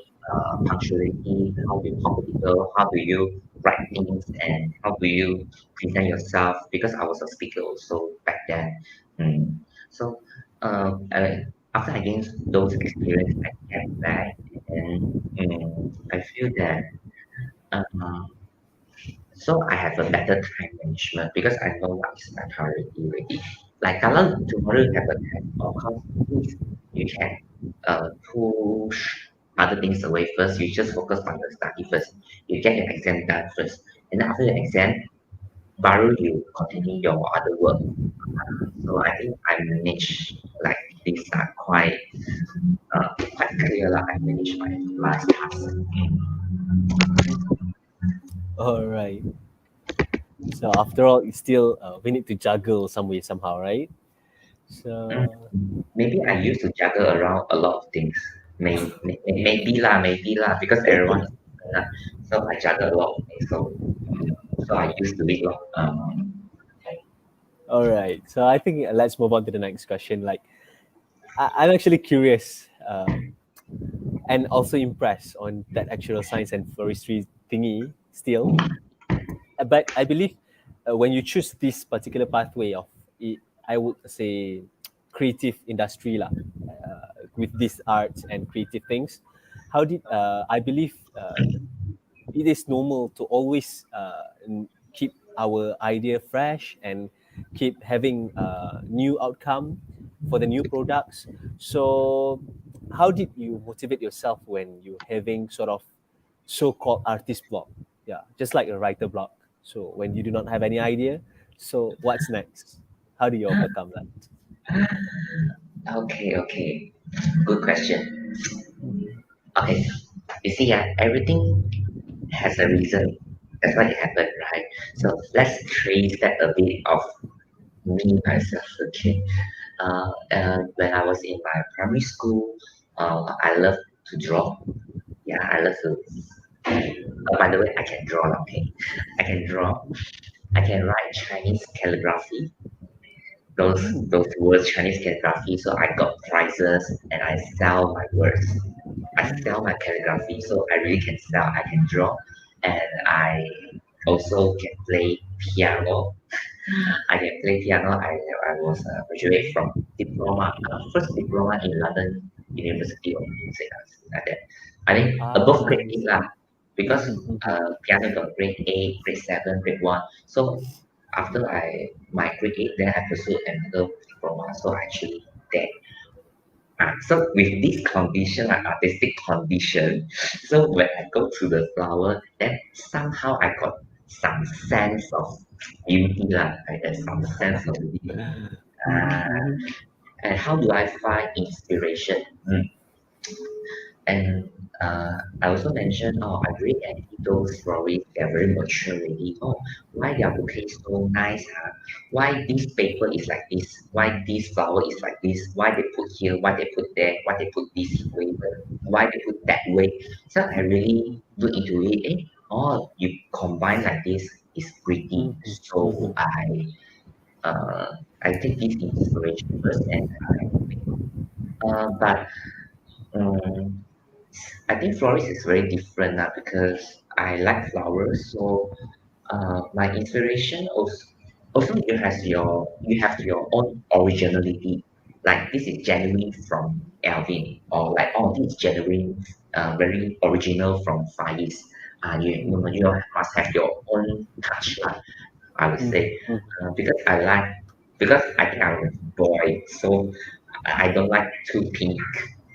punctuality. How do you talk to people? How do you write things? And how do you present yourself? Because I was a speaker also back then. So after I gained those experience, I came back and I feel that uh, so I have a better time management because I know what is my priority already. Like kalau tomorrow you have a test, of course, you can push other things away first. You just focus on your study first. You get your exam done first. And then after the exam, baru you continue your other work. So I think I manage like these are quite clear. Like I manage my last task. All right. So after all, it's still we need to juggle some way somehow, right? Mm. So Maybe I used to juggle around a lot of things. Maybe lah, because everyone is So I juggle a lot of things. So I used to it a lot. All right. So I think let's move on to the next question. Like, I'm actually curious and also impressed on that actual science and floristry thingy still. But I believe when you choose this particular pathway of, I would say, creative industry lah, with these arts and creative things, how did I believe it is normal to always keep our idea fresh and keep having new outcome for the new products. So how did you motivate yourself when you're having sort of so-called artist block? Yeah, just like a writer block. So when you do not have any idea, so what's next? How do you overcome that? Okay. Good question. Okay, you see, everything has a reason. That's why it happened, right? So let's trace that a bit of me myself. Okay, when I was in my primary school, I love to draw. Yeah, I love to. By the way, I can draw. Okay, I can draw. I can write Chinese calligraphy. Those words Chinese calligraphy. So I got prizes and I sell my words. I sell my calligraphy, so I really can sell. I can draw, and I also can play piano. I can play piano. I was graduate from diploma, first diploma in London University of Music, like that. I think above grade 8 lah, because piano got grade 8, grade 7, grade 1. So after my grade 8, then I pursued another diploma. So I actually did. So with this condition, like artistic condition, so when I go to the flower, then somehow I got some sense of beauty lah. I had some sense of beauty. And how do I find inspiration? And I also mentioned, I read those stories, they're very mature already. Why their bouquet is so nice? Why this paper is like this? Why this flower is like this? Why they put here? Why they put there? Why they put this way? Why they put that way? So I really look into it. You combine like this is pretty. So I take this inspiration first, and but I think florist is very different now because I like flowers. So my inspiration also you have your own originality. Like this is genuine from Alvin, or like this is genuine, very original from Faiz. You must have your own touch, I would say, because I think I'm a boy, so I don't like too pink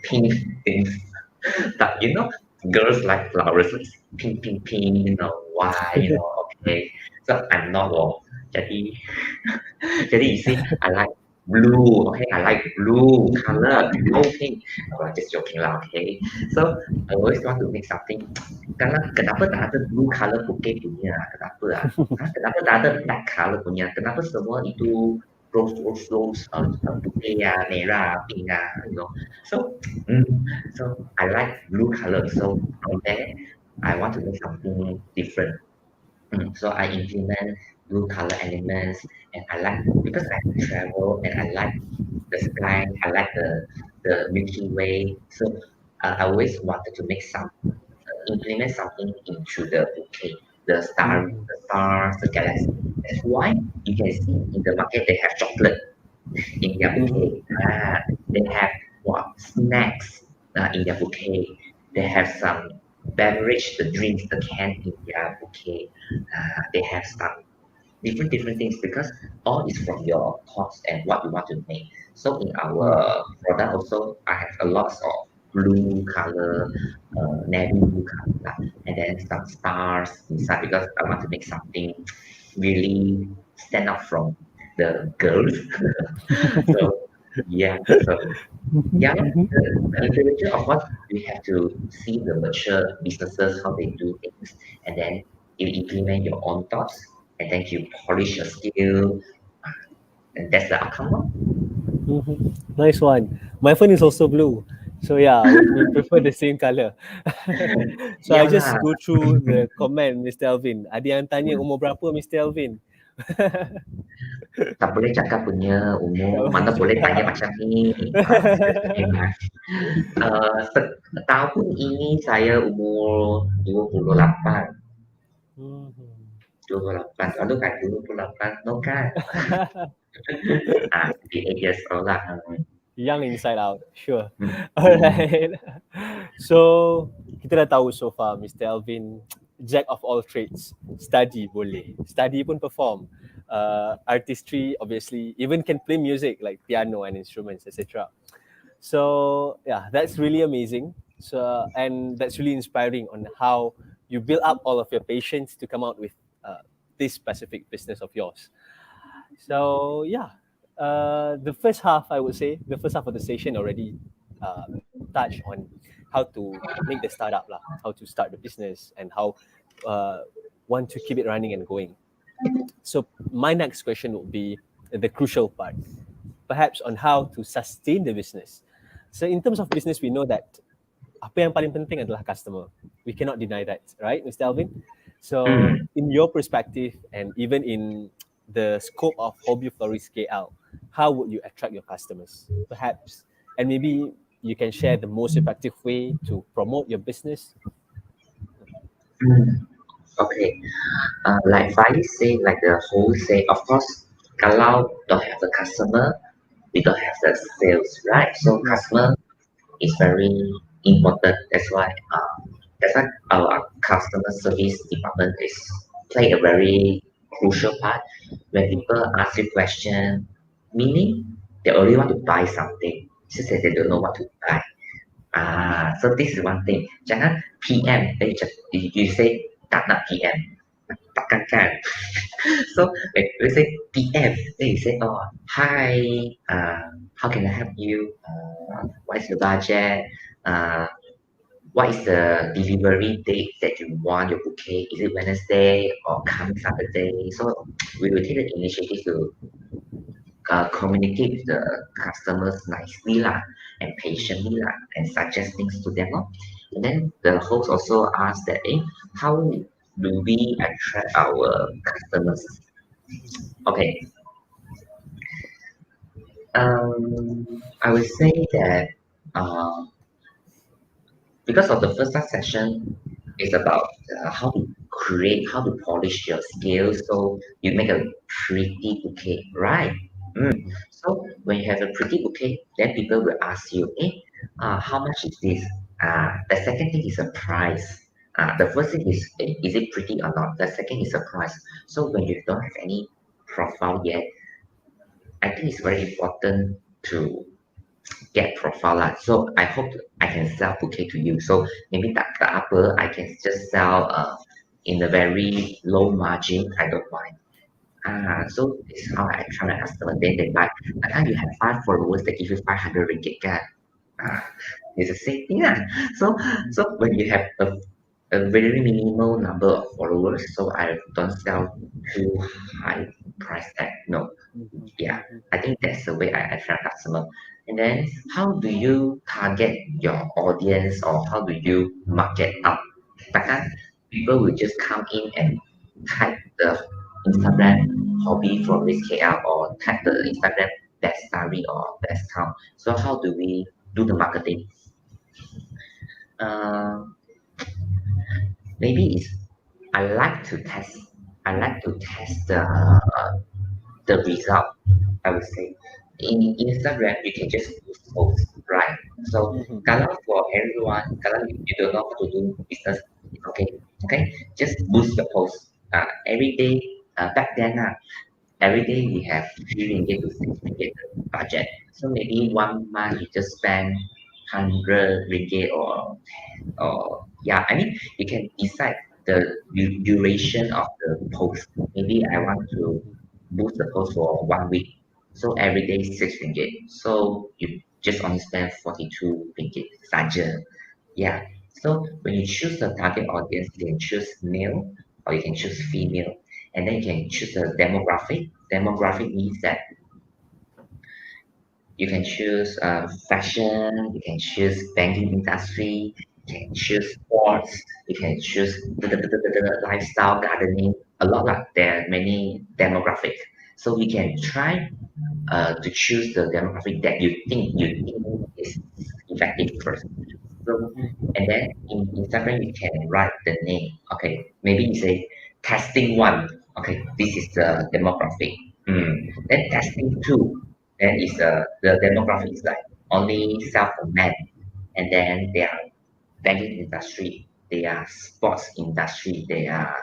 things. But girls like flowers, like pink, why, okay. So I'm not all. Jadi, jadi you see, I like blue, okay, I like blue color, no pink. Oh, just joking lah, okay. So I always want to make something. Kenapa tak ada blue color bouquet punya? Kenapa? Kenapa tak ada black color punya? Kenapa semua itu rose, bouquet merah, pink So, so I like blue color. So from there, I want to make something different. So I implement blue color elements, and I like because I travel and I like the sky. I like the Milky Way. So I always wanted to make implement something into the bouquet. The stars, the galaxy. That's why you can see in the market they have chocolate in their bouquet. They have snacks in their bouquet. They have some beverage, the drinks, the can in their bouquet. They have some different things because all is from your thoughts and what you want to make. So in our product also, I have a lot of blue color, navy blue color, and then some stars inside because I want to make something really stand out from the girls. So the introduction of what we have to see the mature businesses how they do things, and then you implement your own thoughts, and then you polish your skill, and that's the outcome. Nice one. My phone is also blue. So yeah, we prefer the same color. So I just Yalah. go through the comment, Mr. Alvin. Ada yang tanya umur berapa Mr. Alvin? Tak boleh cakap punya Tak umur, boleh mana boleh tanya cakap. macam ni. Memang. Tahun ini saya umur 28. Hmm. 28. Lalu kan 28, no kan? 28 years old lah. Young inside out, sure. Hmm. Alright. So kita dah tahu so far Mr. Alvin jack of all trades. Study boleh, study pun perform. Artistry obviously, even can play music like piano and instruments, etc. So yeah, that's really amazing. So and that's really inspiring on how you build up all of your patience to come out with this specific business of yours. So yeah, the first half, I would say, the first half of the session already touched on how to make the startup lah, how to start the business, and how want to keep it running and going. So my next question would be the crucial part, perhaps on how to sustain the business. So in terms of business, we know that apa yang paling penting adalah customer. We cannot deny that, right, Mr. Alvin? So in your perspective, and even in the scope of Hobby Florist KL, how would you attract your customers? Perhaps, and maybe you can share the most effective way to promote your business. Okay. Like Faiz say, like the whole say, of course, kalau don't have the customer, we don't have the sales, right? So customer is very important. That's why our customer service department is play a very crucial part. When people ask you question, meaning they only want to buy something, it's just that they don't know what to buy. So this is one thing. Jangan PM, you say tak nak PM, takkan kan. So when we say PM, then you say, oh, hi, how can I help you? What is the budget? What is the delivery date that you want your bouquet? Is it Wednesday or coming Saturday? So we will take the initiative to communicate with the customers nicely lah and patiently lah and suggest things to them. And then the host also asked that, how do we attract our customers? Okay. I would say that because of the first session is about how to create, how to polish your skills so you make a pretty bouquet, right? So when you have a pretty bouquet, then people will ask you, how much is this? The second thing is a price. The first thing is it pretty or not? The second is a price. So when you don't have any profile yet, I think it's very important to get profile lah. So I hope I can sell bouquet to you. So maybe tak apa, I can just sell in a very low margin. I don't mind. So this is how I attract my customer. Then they buy. Now you have 5 followers, they give you 500 ringgit kan. It's the same thing lah. So when you have a very minimal number of followers, so I don't sell too high price tag. No. Yeah, I think that's the way I attract customer. And then how do you target your audience or how do you market up? Takkan people will just come in and type the Instagram hobby from this KL or type the Instagram Bestari or Bestown. So how do we do the marketing? Maybe it's I like to test the result. I would say in Instagram you can just post, right? So kalau for everyone, kalau you don't know how to do business, it's okay, just boost the post. Every day, back then, every day we have 3 ringgit to 6 ringgit budget. So maybe 1 month you just spend 100 ringgit or yeah, I mean you can decide the duration of the post. Maybe I want to boost the post for 1 week. So every day 6 ringgit. So you just only spend 42 ringgit saja. Yeah. So when you choose the target audience, you can choose male or you can choose female. And then you can choose the demographic. Demographic means that You can choose fashion, you can choose banking industry, you can choose sports, you can choose the lifestyle, gardening, a lot like there are many demographic. So we can try to choose the demographic that you think is effective first. So and then in Instagram you can write the name. Okay, maybe you say testing one. Okay, this is the demographic. Then testing two. Then is the demographic is like only self-made, and then they are banking industry, they are sports industry, they are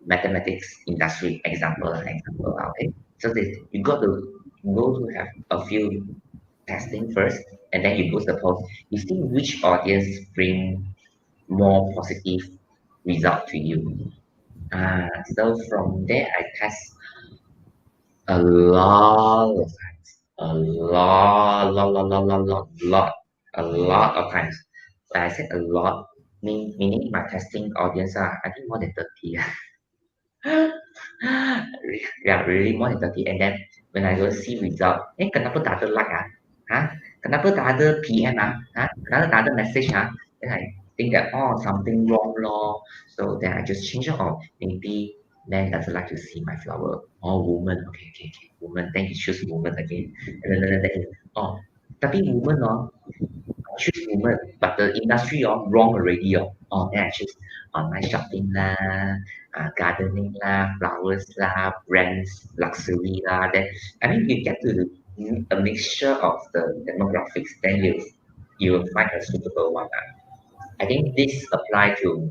mathematics industry. Example. Okay, so you got to go to have a few testing first, and then you post the post. You see which audience bring more positive result to you. So from there, I test a lot of times, a lot of times. When I said a lot, meaning my testing audience are I think more than 30. Yeah, really more than 30. And then when I go see result, kenapa tak ada like ah? Kenapa tak ada PM ah? Kenapa tak ada message ah? Then I think that something wrong law. So then I just change it. Maybe man doesn't like to see my flower. Woman. Okay. Woman. Then he choose woman again. And then tapi woman I choose woman, but the industry wrong already. Then I choose online shopping lah, gardening lah, flowers lah, brands, luxury lah. Then I mean you get to a mixture of the demographics. Then you will find a suitable one. I think this apply to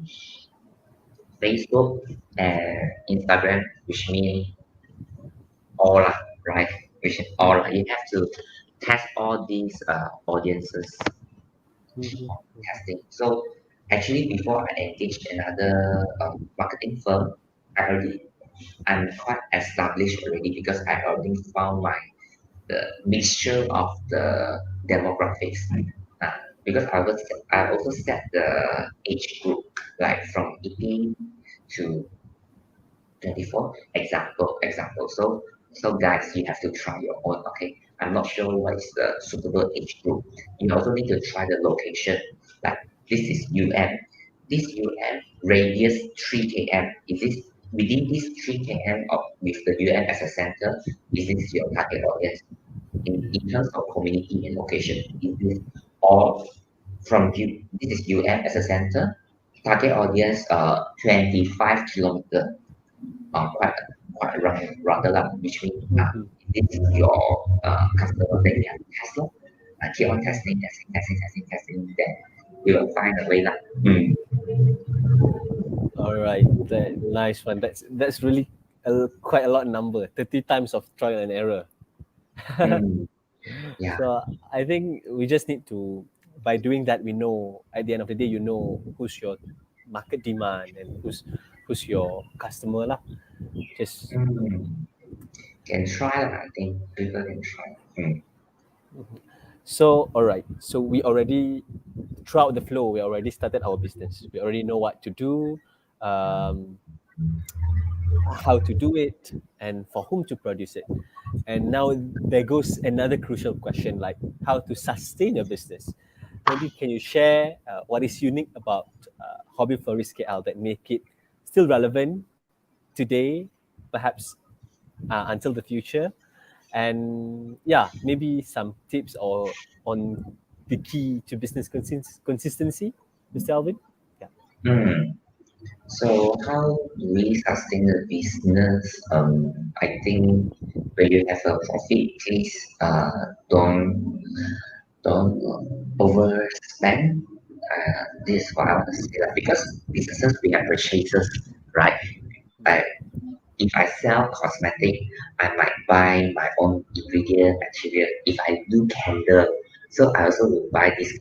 Facebook and Instagram, which mean all lah, right? Which is all lah. You have to test all these audiences testing. So actually, before I engaged another marketing firm, I'm quite established already because I already found the mixture of the demographics. Uh, because I also set the age group like from 18 to 24. Example. So guys, you have to try your own. Okay, I'm not sure what is the suitable age group. You also need to try the location. Like this is UM. This UM radius 3 km. Is this within this 3 km of with the UM as a center? Is this your target audience? In terms of community and location, is this all from this is UM as a center? Target audience 25 kilometer, quite rather lah, which means this is your customer, then you have to test lor. Keep on testing, then you will find a way lah. All right, nice one. That's really quite a lot number. 30 times of trial and error. Yeah. So I think we just need to, by doing that, we know at the end of the day, you know who's your market demand and who's your customer lah. Just can try lah. I think people can try. So all right, so we already throughout the flow, we already started our business. We already know what to do, how to do it, and for whom to produce it. And now there goes another crucial question, like how to sustain your business. Maybe can you share what is unique about Hobby Florist KL that make it still relevant today, perhaps until the future? And yeah, maybe some tips or on the key to business consistency, Mr. Alvin? Yeah. So how do we sustain the business? I think when you have a profit, please don't overspend. This is what I want to say, because businesses we have purchases, right? If I sell cosmetic, I might buy my own ingredient material. If I do candle, so I also will buy these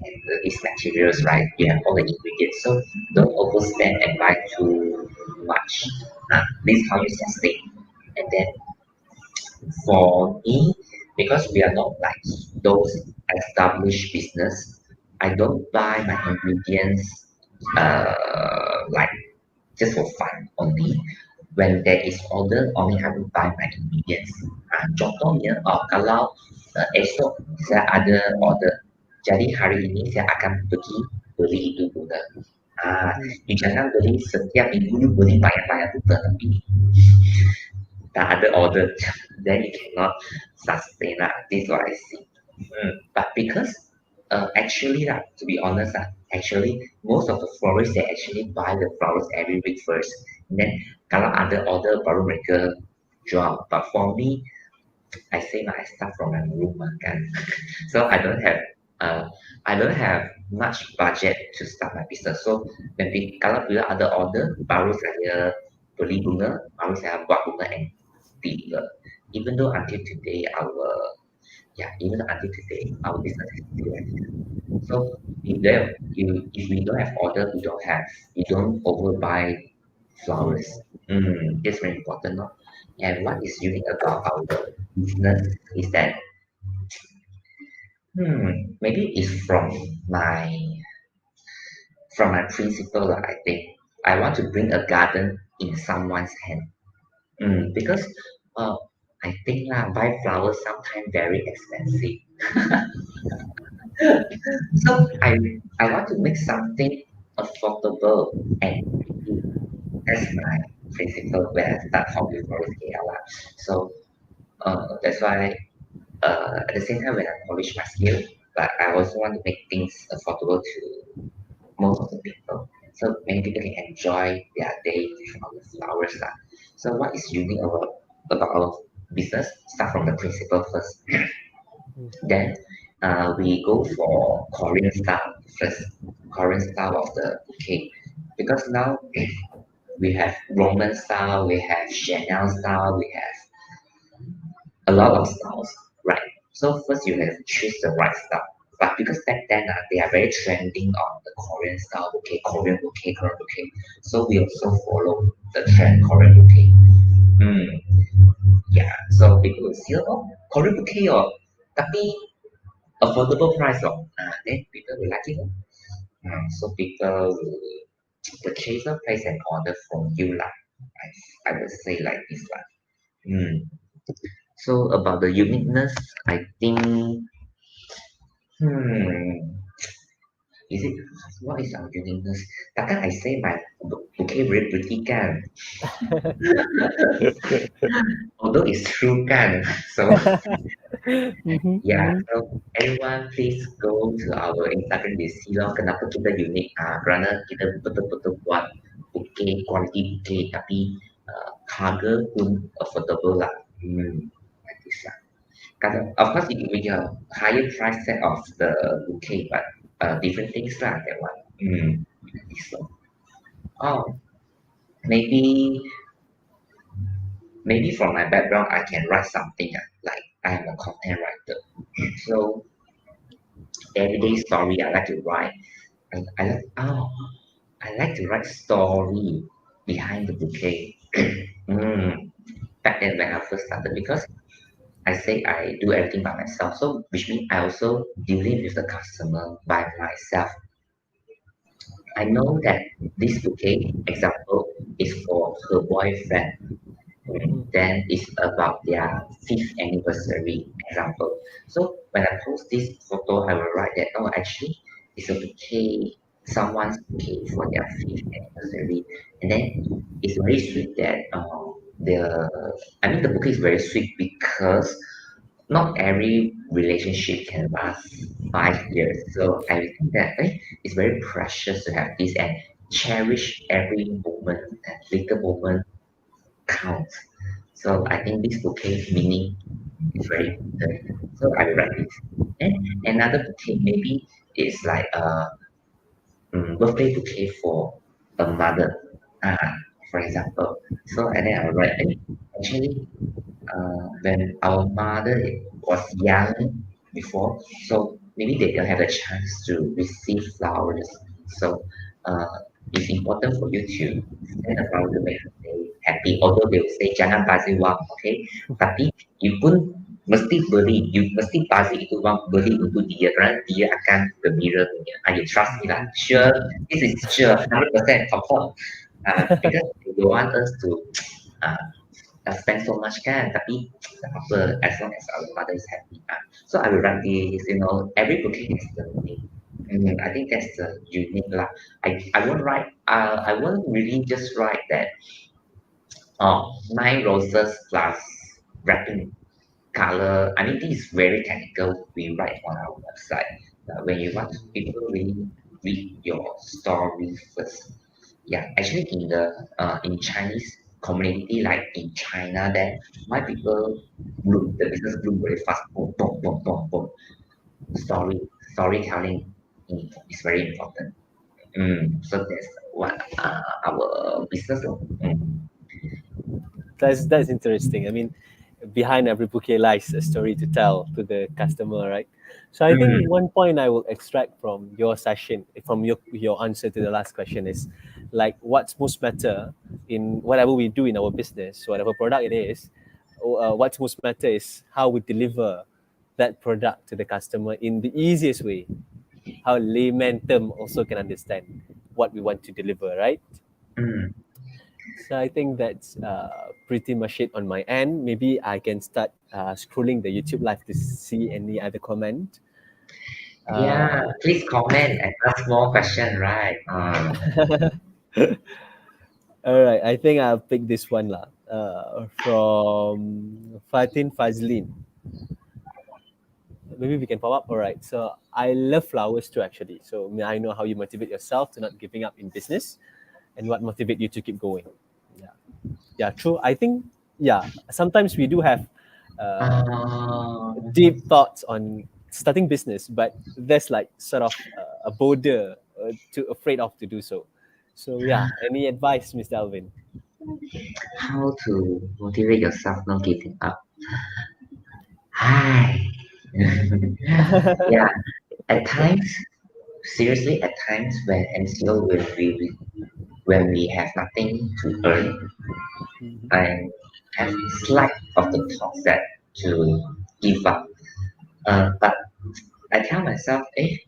materials, right? You have all the ingredients, so don't overspend and buy too much. This is how you sustain. And then for me, because we are not like those established business, I don't buy my ingredients like just for fun only. when there is order, only I will buy my ingredients. Contohnya, kalau esok saya ada order, jadi hari ini saya akan pergi beli itu bunga. You jangan beli setiap minggu you beli banyak-banyak bunga, tapi tak ada order, then you cannot sustain lah. This is what I see. But because actually lah, to be honest lah, actually most of the florists they actually buy the flowers every week first. And then kalau ada order baru mereka jual. But for me, I say I start from my room kan. So I don't have much budget to start my business. So maybe kalau bila ada order baru saya beli bunga, baru saya buat bunga and bigger. Even though until today our business is still like this. So if we don't have order, we don't overbuy flowers. It's very important, no? And what is unique about our business is that maybe it's from my principle lah, I think. I want to bring a garden in someone's hand. Because I think buy flowers sometimes very expensive. So I want to make something affordable and pretty. That's my principle when I start hobby florist KL. So that's why at the same time when I polish my skill, but I also want to make things affordable to most of the people. So many people can enjoy their day with our flowers. So what is unique about our business? Start from the principle first. Then we go for Korean style first. Korean style of the bouquet. Because now we have Roman style, we have Chanel style, we have a lot of styles, right? So first you have to choose the right style. But because back then they are very trending on the Korean style bouquet, Korean bouquet. So we also follow the trend Korean bouquet. Yeah, so people will see, Korean bouquet tapi affordable price then people will like it. So people will purchase or place an order from you I would say like this So about the uniqueness, I think is it what is our uniqueness? Takkan I say my bouquet very pretty kan? Although it's true kan. So so everyone please go to our Instagram di see kenapa kita unik kerana kita betul-betul buat bouquet, quality bouquet tapi harga pun affordable lah. Like this lah. Of course, we have higher price set of the bouquet, but different things lah that one. So, maybe from my background, I can write something like I am a content writer. So everyday story I like to write. I like to write story behind the bouquet. Back then when I first started, because I say I do everything by myself, so which means I also dealing with the customer by myself. I know that this bouquet example is for her boyfriend. Then it's about their 5th anniversary example. So when I post this photo, I will write that actually it's a bouquet, someone's bouquet for their 5th anniversary, and then it's very sweet that the bouquet is very sweet because not every relationship can last 5 years. So I think that it's very precious to have this and cherish every moment and little moment counts. So I think this bouquet meaning is very important. So I write this. And another bouquet maybe is like a birthday bouquet for a mother, for example. So and then I write actually when our mother was young before, so maybe they don't have a chance to receive flowers. So it's important for you to send a flower to make her day happy. Although they will say jangan bazir wang, okay? Tapi you pun mesti bazir itu wang beli untuk dia kerana dia akan gembira punya. You trust me lah. Sure, this is sure 100% confirm. Because they don't want us to spend so much kan, tapi tak apa, as long as our mother is happy. So I will write this, every booking has the meaning. I think that's the unique lah. I won't write. I won't really just write that. 9 roses plus wrapping color. I mean, this is very technical. We write on our website. When you want people really read your story first. Yeah, actually, in Chinese community, like in China, that why people bloom, the business bloom very fast. Boom, boom, boom, boom, boom. Storytelling is very important. So that's what our business. That's interesting. I mean, behind every bouquet lies a story to tell to the customer, right? So I think one point I will extract from your session, from your answer to the last question is, like, what's most matter in whatever we do in our business, whatever product it is, what's most matter is how we deliver that product to the customer in the easiest way, how layman term also can understand what we want to deliver, right? So I think that's pretty much it on my end. Maybe I can start scrolling the YouTube live to see any other comment. Yeah, please comment and ask more question, right? All right, I think I'll pick this one lah. From Fatin Fazlin. Maybe we can pop up. All right. So I love flowers too, actually. So I know how you motivate yourself to not giving up in business, and what motivate you to keep going. Yeah, true. I think sometimes we do have deep thoughts on starting business, but there's like sort of a border too afraid of to do so. So yeah, any advice, Mr. Alvin? How to motivate yourself not giving up? Hi. Yeah, at times, seriously, at times when MCO when we have nothing to earn, I have slight of the thought that to give up. But I tell myself, I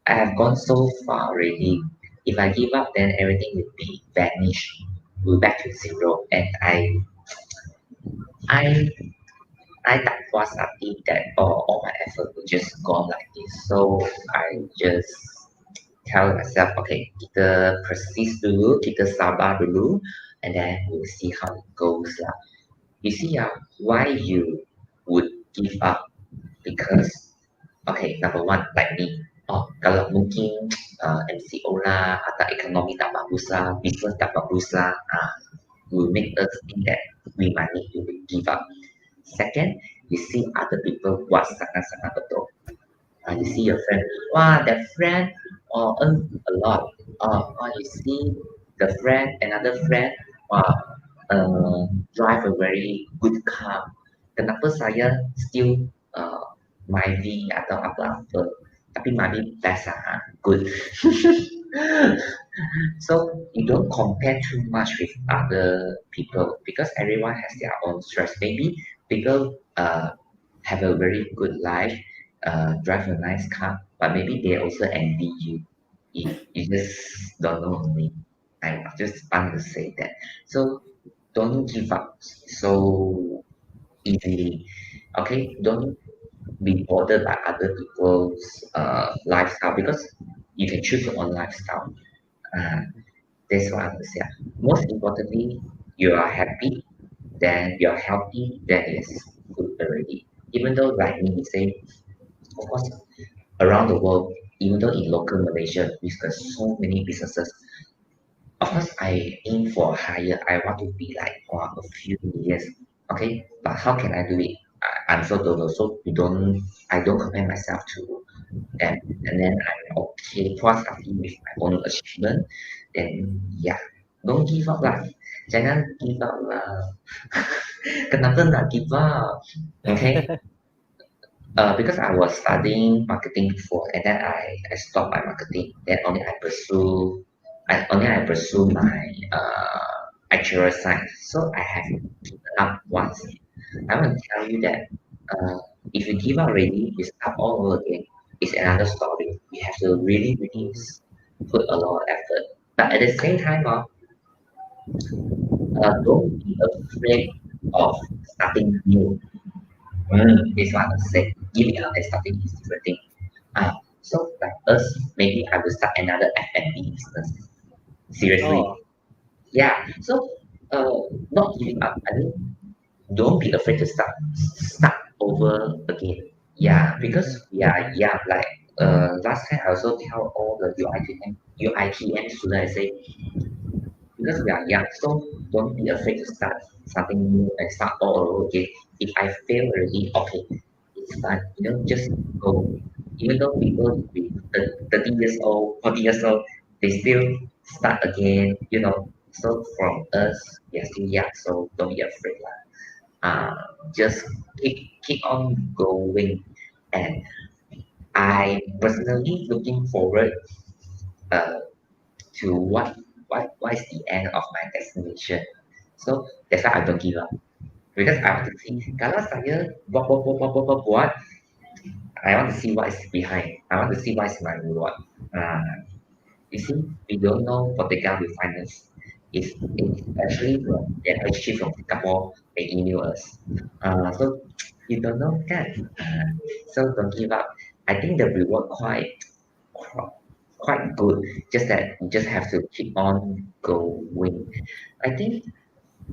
have gone so far already. If I give up, then everything will be vanished, will back to zero. And I tak puas hati that all my effort will just gone like this. So I just tell myself, okay, kita persist dulu, kita sabar dulu, and then we'll see how it goes lah. You see, why you would give up? Because, okay, number one, like me, kalau mungkin MCO lah, atau ekonomi tak bagus lah, business tak bagus lah, will make us think that we might need to give up. Second, you see other people buat sangat-sangat betul. You see your friend, that friend earn a lot. You see the friend, another friend, drive a very good car. Kenapa saya still Myvi atau apa-apa, tapi Myvi best good. So you don't compare too much with other people because everyone has their own stress. Maybe people have a very good life, drive a nice car, but maybe they also envy you. You just don't know only. I just want to say that. So don't give up so easily. Okay, don't be bothered by other people's lifestyle because you can choose your own lifestyle. That's what I would say. Most importantly, you are happy, then you're healthy, that is good already. Even though, like me, say, of course, around the world, even though in local Malaysia, we've got so many businesses. Of course, I aim for higher. I want to be like a few years. Okay, but how can I do it? I'm so don't know. So I don't compare myself to them. And then I'm okay, plus happy with my own achievement. Then don't give up lah. Jangan give up lah. Kenapa nak give up? Okay. Because I was studying marketing before, and then I stopped my marketing. Then only I pursue my actuarial science. So I have given up once. I want to tell you that if you give up already, you start all over again. It's another story. You have to really, really put a lot of effort. But at the same time, don't be afraid of starting new. This one I say, giving up and starting is different thing. So like us, maybe I will start another F&B business. Seriously, Oh, yeah. So not giving up. I mean, don't be afraid to start over again. Yeah, because we are young. Like last time I also tell all the UITM students, I say because we are young, so don't be afraid to start something new and start all over again. If I fail already, okay, it's fine. Just go. Even though people with 30 years old, 40 years old, they still start again. So from us, we are still young, so don't be afraid. Uh, just keep on going, and I personally looking forward uh, to what is the end of my destination. So that's why I don't give up. Because I want to see kalau saya buat, I want to see what is behind. I want to see what is my reward. You see, we don't know Portugal will find us. It's actually from the actually from Singapore they email us. So you don't know that. So don't give up. I think the reward quite quite good. Just that you just have to keep on going. I think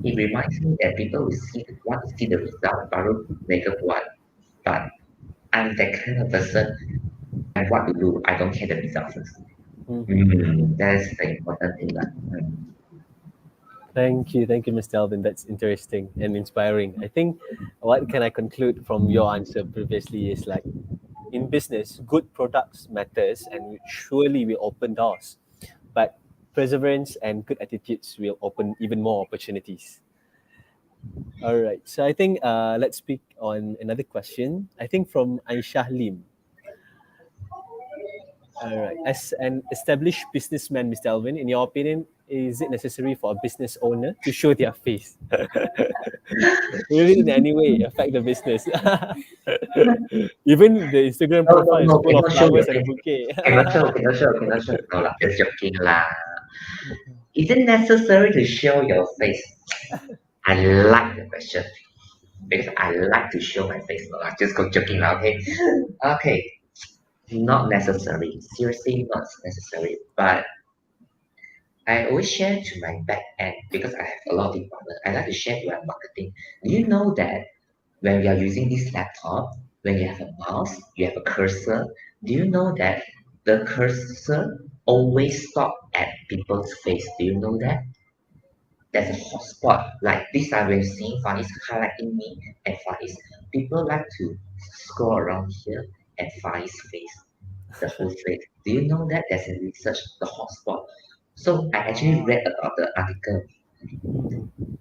it reminds me that people will want to see the result baru mereka buat. But I'm that kind of person. And what to do, I don't care the result first. That's the important thing. thank you, Mr. Alvin. That's interesting and inspiring. I think what can I conclude from your answer previously is like in business, good products matters and surely will open doors, but perseverance and good attitudes will open even more opportunities. All right, so I think let's speak on another question. I think from Aisha Lim. All right. As an established businessman, Mr. Alvin, in your opinion, is it necessary for a business owner to show their face? Will it in any way affect the business? Even the Instagram No, no, profile is no, full of cannot show flowers your and a face. bouquet. Cannot show. No lah, just joking lah. Is it necessary to show your face? I like the question because I like to show my face. No lah, just go joking lah, okay? Okay, not necessary. Seriously, not necessary. But I always share to my back end because I have a lot of department. I like to share to my marketing. Do you know that when we are using this laptop, when you have a mouse, you have a cursor, do you know that the cursor always stop at people's face? Do you know that? There's a hotspot. Like this time when seeing Far East highlighting me and Far East, people like to scroll around here and Far East face, the whole face. Do you know that there's a research, the hotspot? So I actually read about the article.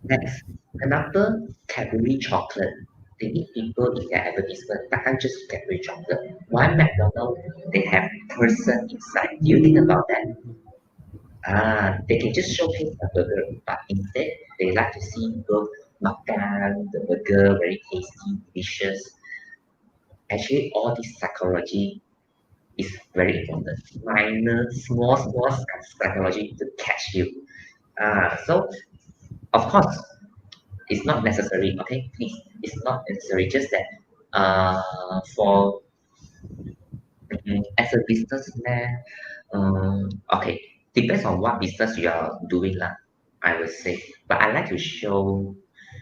Next, another Cadbury chocolate. They need people in their advertisement, but not just Cadbury chocolate. One McDonald's, they have person inside. Do you think about that? They can just showcase a burger, but instead they like to see people makan the burger, very tasty, delicious. Actually, all this psychology is very important. Minor, small psychology to catch you. So of course, it's not necessary. Okay, please, it's not necessary. Just that for as a businessman, okay, depends on what business you are doing lah. I would say, but I like to show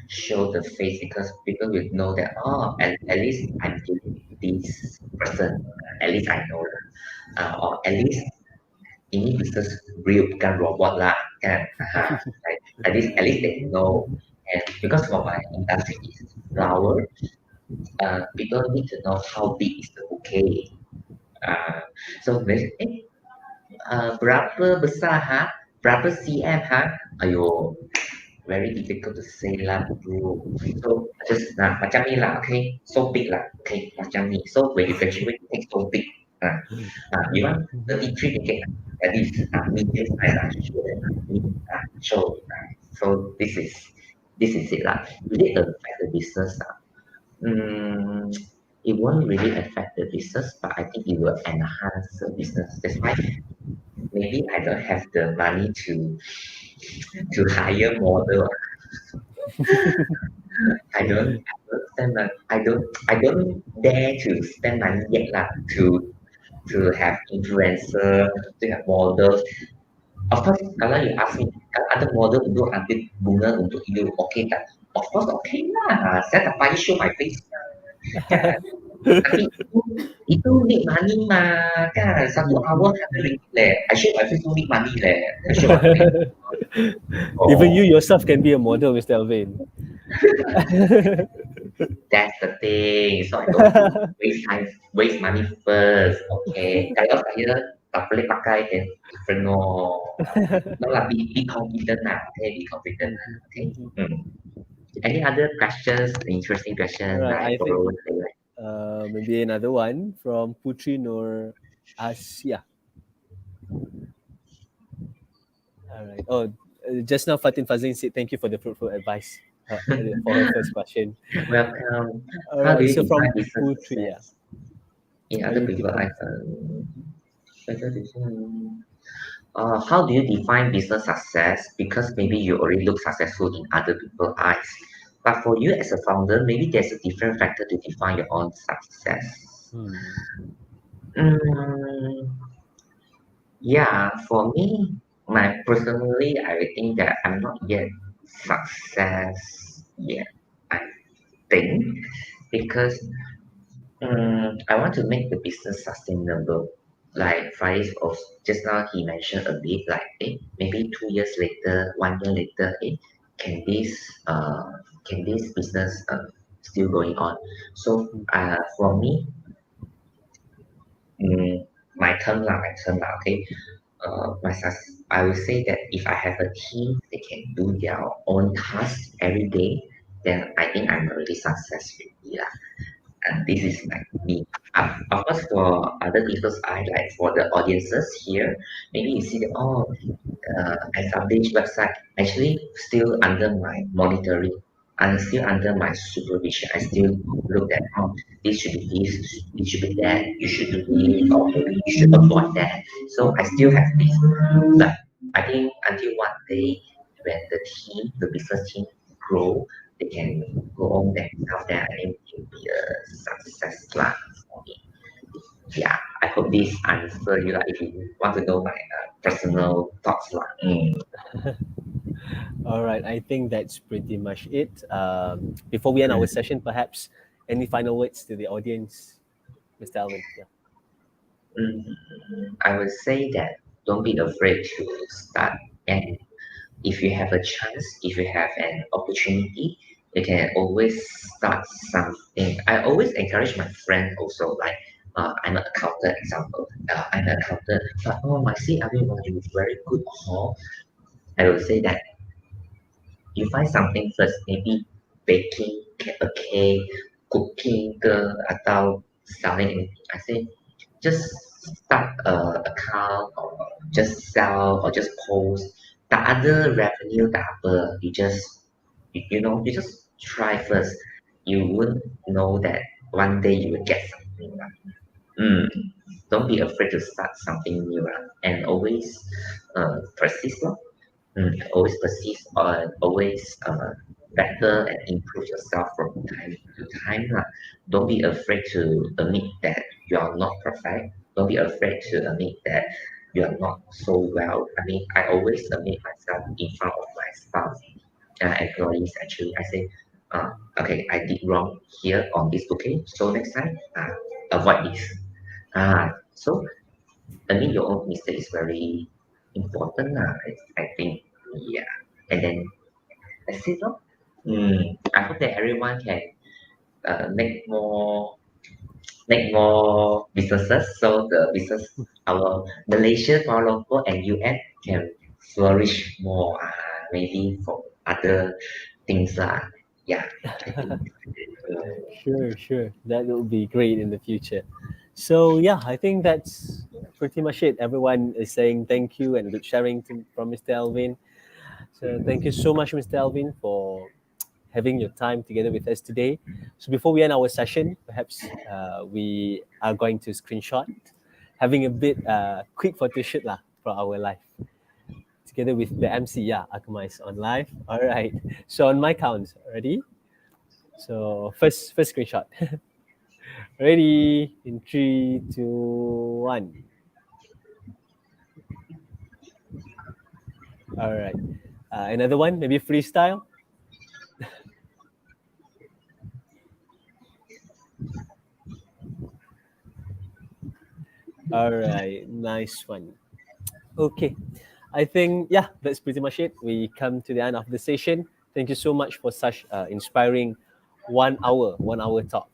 the face because people will know that at least I'm dealing with this person. At least I know lah. Or at least ini business real bukan robot lah kan. Like, at least they know. And because for my industry is flower, people need to know how big is the bouquet. So berapa besar ha? Berapa cm ha? Ayo, very difficult to say lah bro. So just macam ni lah, okay? So big lah, okay? Macam ni. So when you graduate, take so big. You want 33 decade, at least medium size lah, show. So this is it lah. Will it affect the business? It won't really affect the business, but I think it will enhance the business. That's why maybe I don't have the money to hire model. I don't dare to spend money yet lah to have influencer, to have models. Of course, kalau you ask me, kalau ada model untuk ambil bunga untuk hidup, okay tak? Of course, okay lah. Saya tak payah show my face kan. Tapi itu need money mah kan. Satu hour RM100 leh. I show my face don't need money leh. I show my face. Even you yourself can be a model, Mr. Alvin. That's the thing. So I don't waste time, waste money first. Okay. Kalau saya tak boleh pakai, then different no. No lah, be confident lah. Okay, be confident lah. Okay. Any other questions? Interesting questions? Right, I think borrow, like, maybe another one from Putri Nur Asia. All right. Oh, just now Fatin Fazlin said thank you for the fruitful advice for her first question. welcome. All How do right. you So from define business Putri, yeah. success? In other How do you people, define- how do you define business success? Because maybe you already look successful in other people's eyes. But for you as a founder, maybe there's a different factor to define your own success. Yeah, for me, personally, I think that I'm not yet success yet. I think because I want to make the business sustainable. Like Faiz of just now he mentioned a bit like maybe 2 years later, 1 year later, can this business still going on? So for me, my term lah, okay. I will say that if I have a team, they can do their own tasks every day, then I think I'm already successful. Yeah. And this is like me. Of course, for other people's eye, like for the audiences here, maybe you see that I publish website actually still under my monitoring and still under my supervision. I still look at this should be this should be that, you should do this, or maybe you should avoid that. So I still have this, but I think until one day when the business team grow, they can go on themselves, then I think it will be a success plan for me. Yeah, I hope this answer you if you want to know my personal thoughts lah. All right, I think that's pretty much it. Before we end our session, perhaps any final words to the audience, Mr. Alvin? Yeah. I would say that don't be afraid to start, and if you have a chance, if you have an opportunity, you can always start something. I always encourage my friend also, like I'm an accountant example. I'm an accountant, but my CRM module is very good. I will say that you find something first, maybe baking a cake, cooking atau selling anything. I say just start a account or just sell or just post. The other revenue tak apa, you just try first. You won't know that one day you will get something. Don't be afraid to start something new and always persist. Always persist or always better and improve yourself from time to time. Don't be afraid to admit that you are not perfect. Don't be afraid to admit that you are not so well. I mean, I always admit myself in front of my staff, employees actually. I say, okay, I did wrong here on this booking. So next time, avoid this. So admit your own mistake is very important. I think, yeah. And then that's it. I hope that everyone can make more businesses, so the business our Malaysia, Kuala Lumpur, and UN can flourish more. Maybe for other things. Yeah. Sure. That will be great in the future. So yeah, I think that's pretty much it. Everyone is saying thank you and good sharing from Mr. Alvin. So thank you so much, Mr. Alvin, for having your time together with us today. So before we end our session, perhaps we are going to screenshot, having a bit quick photo shoot for our live together with the MC. Yeah, Akmal is on live. All right. So on my count, ready? So first screenshot. Ready? In 3, 2, 1. All right. Another one, maybe freestyle. All right, nice one. Okay, I think, yeah, that's pretty much it. We come to the end of the session. Thank you so much for such inspiring 1 hour talk.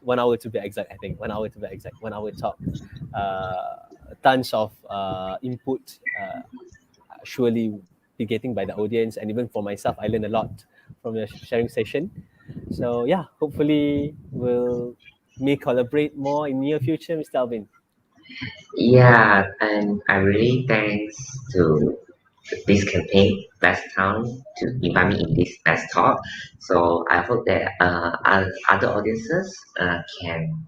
1 hour to be exact, I think. 1 hour to be exact. 1 hour talk. Tons of input surely be getting by the audience, and even for myself, I learned a lot from the sharing session. So yeah, hopefully may collaborate more in near future, Mr. Alvin. Yeah, and I really thanks to this campaign, Bestown, to invite me in this best talk. So I hope that other audiences can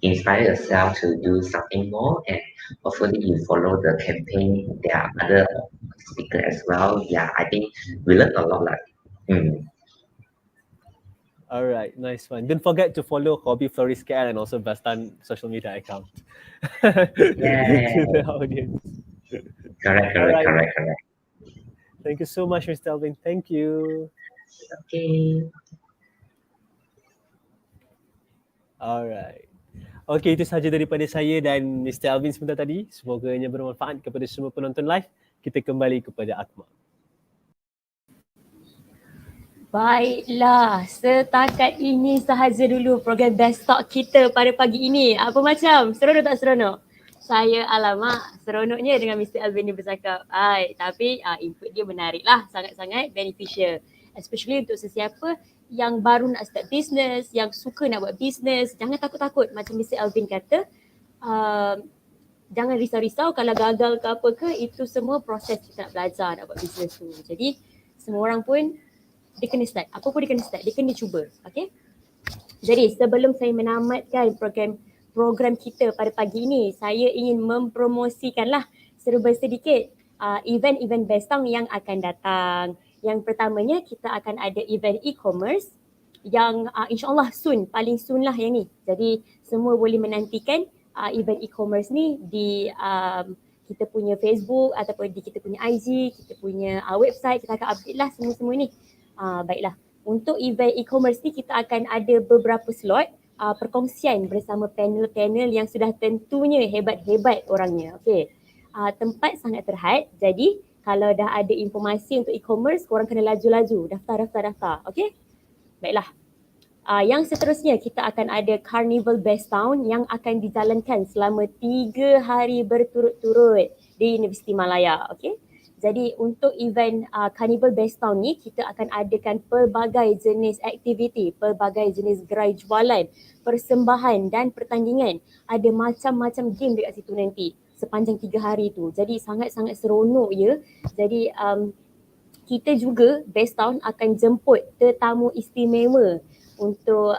inspire yourself to do something more, and hopefully you follow the campaign. There are other speakers as well. Yeah, I think we learned a lot. All right, nice one. Don't forget to follow Hobby Florist KL and also Bestown social media account. Yeah, To the audience. correct. All right. Thank you so much, Mr. Alvin. Thank you. Okay. Alright. Okay, itu sahaja daripada saya dan Mr. Alvin sebentar tadi. Semoga ia bermanfaat kepada semua penonton live. Kita kembali kepada Akmal. Baiklah, setakat ini sahaja dulu program Bestalk kita pada pagi ini. Apa macam? Seronok tak seronok? Saya alamak, seronoknya dengan Mr. Alvin ni bercakap. Tapi input dia menarik lah, sangat-sangat beneficial. Especially untuk sesiapa yang baru nak start bisnes, yang suka nak buat bisnes. Jangan takut-takut macam Mr. Alvin kata. Jangan risau-risau kalau gagal ke apa ke, itu semua proses kita nak belajar nak buat bisnes tu. Jadi semua orang pun dia kena start. Apa pun dia kena start. Dia kena cuba. Okay. Jadi sebelum saya menamatkan program kita pada pagi ini, saya ingin mempromosikanlah serba sedikit event-event Bestown yang akan datang. Yang pertamanya kita akan ada event e-commerce yang insyaAllah soon, paling soon lah yang ni. Jadi semua boleh menantikan event e-commerce ni di kita punya Facebook ataupun di kita punya IG, kita punya website. Kita akan update lah semua-semua ni. Baiklah, untuk event e-commerce ni kita akan ada beberapa slot perkongsian bersama panel-panel yang sudah tentunya hebat-hebat orangnya. Okay. Tempat sangat terhad, jadi kalau dah ada informasi untuk e-commerce, korang kena laju-laju, daftar. Okay. Baiklah. Yang seterusnya kita akan ada Carnival Bestown yang akan dijalankan selama 3 hari berturut-turut di Universiti Malaya. Okay. Jadi untuk event Carnival Bestown ni kita akan adakan pelbagai jenis aktiviti, pelbagai jenis gerai jualan, persembahan dan pertandingan. Ada macam-macam game dekat situ nanti sepanjang 3 hari tu. Jadi sangat-sangat seronok ya. Jadi kita juga Bestown akan jemput tetamu istimewa untuk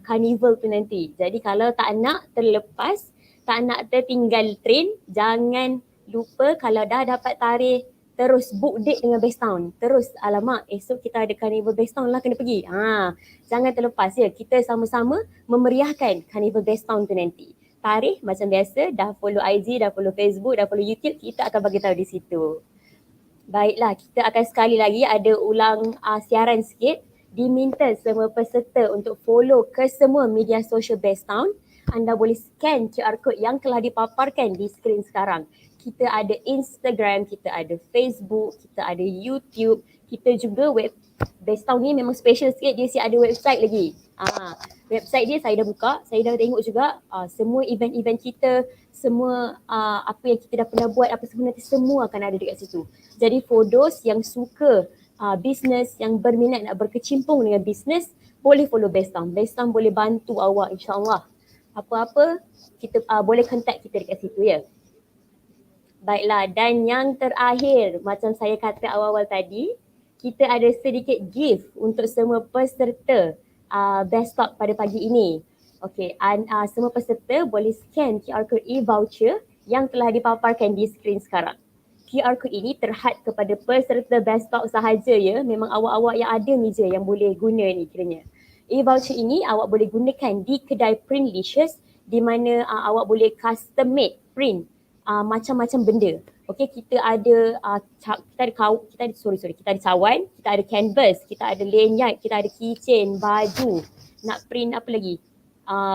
Carnival tu nanti. Jadi kalau tak nak terlepas, tak nak tertinggal train, jangan lupa kalau dah dapat tarikh terus book date dengan Bestown. Terus alamak esok kita ada Carnival Bestown lah, kena pergi. Jangan terlepas ya. Kita sama-sama memeriahkan Carnival Bestown tu nanti. Tarikh macam biasa, dah follow IG, dah follow Facebook, dah follow YouTube, kita akan bagi tahu di situ. Baiklah, kita akan sekali lagi ada ulang siaran sikit. Diminta semua peserta untuk follow ke semua media sosial Bestown. Anda boleh scan QR code yang telah dipaparkan di skrin sekarang. Kita ada Instagram, kita ada Facebook, kita ada YouTube, kita juga Bestown ni memang special sikit, dia ada website lagi. Website dia saya dah buka, saya dah tengok juga semua event-event kita, semua apa yang kita dah pernah buat, apa semua nanti semua akan ada dekat situ. Jadi for those yang suka bisnes, yang berminat nak berkecimpung dengan bisnes, boleh follow Bestown. Bestown boleh bantu awak insyaAllah. Apa-apa kita boleh contact kita dekat situ ya. Baiklah, dan yang terakhir macam saya kata awal-awal tadi, kita ada sedikit gift untuk semua peserta Bestalk pada pagi ini. Okey, semua peserta boleh scan QR code E-Voucher yang telah dipaparkan di skrin sekarang. QR code ini terhad kepada peserta Bestalk sahaja ya. Memang awak-awak yang ada ni je yang boleh guna ni kiranya. E-Voucher ini awak boleh gunakan di kedai print licious di mana awak boleh custom made print macam-macam benda. Okey, kita ada kita ada cawan, kita ada canvas, kita ada lanyard, kita ada keychain, baju, nak print apa lagi?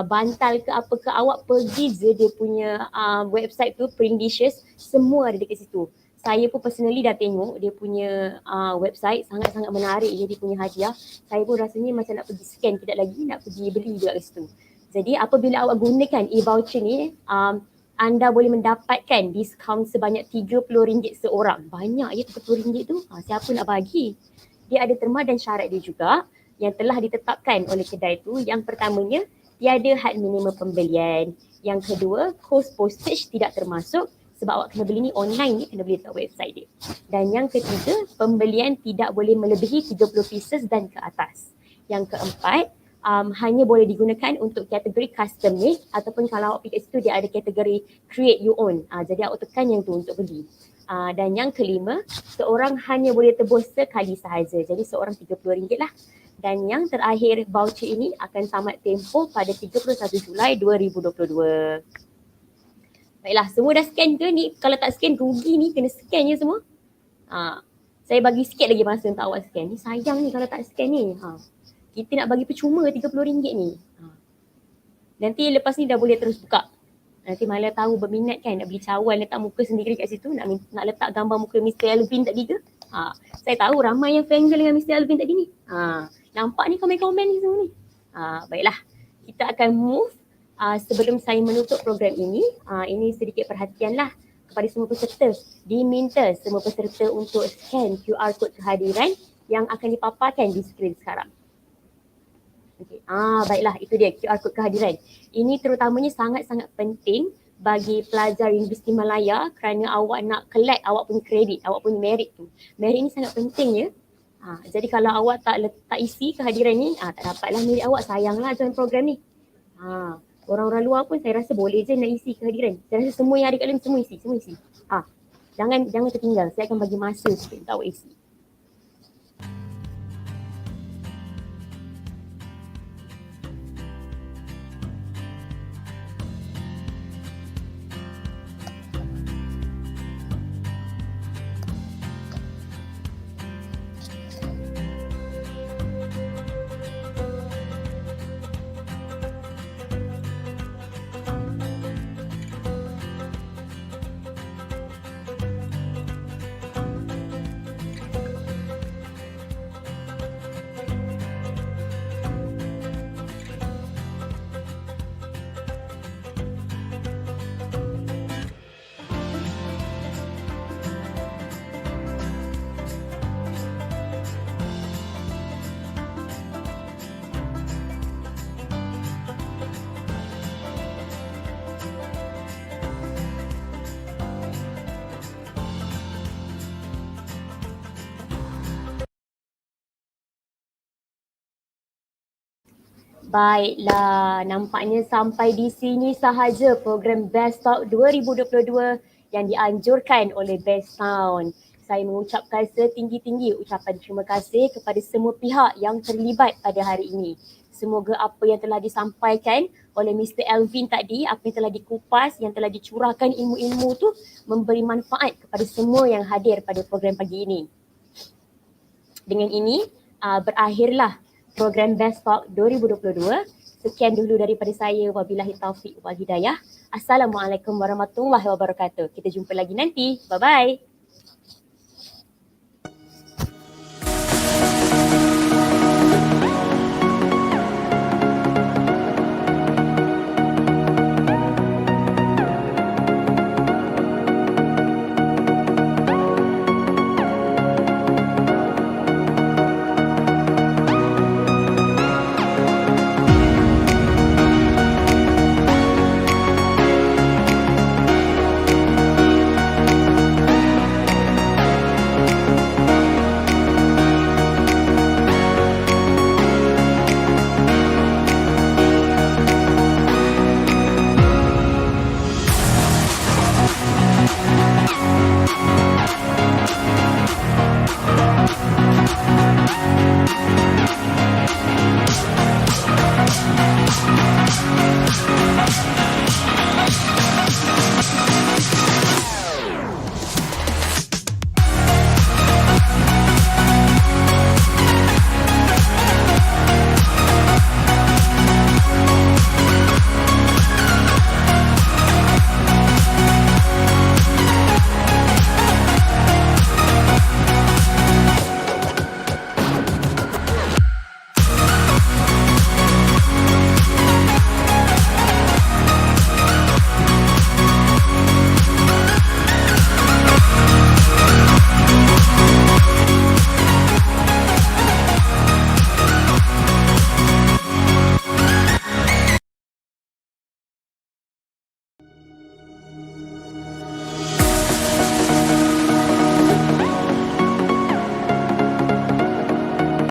Bantal ke apa ke, awak pergi je dia punya website tu Printicious, semua ada dekat situ. Saya pun personally dah tengok dia punya website, sangat-sangat menarik je dia punya hadiah. Saya pun rasanya macam nak pergi scan kejap lagi, nak pergi beli juga kat situ. Jadi apabila awak gunakan e-voucher ni, anda boleh mendapatkan diskaun sebanyak RM30 seorang. Banyak ya RM30 tu, siapa nak bagi? Dia ada terma dan syarat dia juga yang telah ditetapkan oleh kedai tu. Yang pertamanya, tiada had minimum pembelian. Yang kedua, kos postage tidak termasuk sebab awak kena beli ni online ni, kena beli dekat website dia. Dan yang ketiga, pembelian tidak boleh melebihi 30 pieces dan ke atas. Yang keempat, hanya boleh digunakan untuk kategori custom made ataupun kalau awak pergi kat situ dia ada kategori create you own. Jadi awak tekan yang tu untuk beli. Dan yang kelima, seorang hanya boleh tebus sekali sahaja. Jadi seorang RM30 lah. Dan yang terakhir, voucher ini akan tamat tempoh pada 31 Julai 2022. Baiklah, semua dah scan ke ni? Kalau tak scan, rugi ni, kena scan je semua. Saya bagi sikit lagi masa untuk awak scan. Ni sayang ni kalau tak scan ni. Kita nak bagi percuma RM30 ni. Nanti lepas ni dah boleh terus buka. Nanti malah tahu berminat kan nak beli cawan letak muka sendiri kat situ, nak letak gambar muka Mr. Alvin tadi ke? Saya tahu ramai yang fangirl dengan Mr. Alvin tadi ni. Nampak ni komen-komen ni semua ni. Baiklah, kita akan move. Sebelum saya menutup program ini sedikit perhatianlah kepada semua peserta. Diminta semua peserta untuk scan QR code kehadiran yang akan dipaparkan di skrin sekarang. Okay. Baiklah, itu dia QR code kehadiran. Ini terutamanya sangat-sangat penting bagi pelajar Universiti Malaya kerana awak nak collect awak punya kredit, awak punya merit tu. Merit ni sangat penting ya. Jadi kalau awak tak isi kehadiran ni, tak dapatlah merit awak, sayanglah join program ni. Orang-orang luar pun saya rasa boleh je nak isi kehadiran. Saya rasa semua yang ada kat dalam semua isi. Jangan tertinggal, saya akan bagi masa sikit untuk awak isi. Baiklah, nampaknya sampai di sini sahaja program Bestalk 2022 yang dianjurkan oleh Bestown. Saya mengucapkan setinggi-tinggi ucapan terima kasih kepada semua pihak yang terlibat pada hari ini. Semoga apa yang telah disampaikan oleh Mr. Alvin tadi, apa yang telah dikupas, yang telah dicurahkan ilmu-ilmu tu memberi manfaat kepada semua yang hadir pada program pagi ini. Dengan ini berakhirlah program Bestalk 2022. Sekian dulu daripada saya. Wabillahi taufiq wal hidayah. Assalamualaikum warahmatullahi wabarakatuh. Kita jumpa lagi nanti. Bye-bye.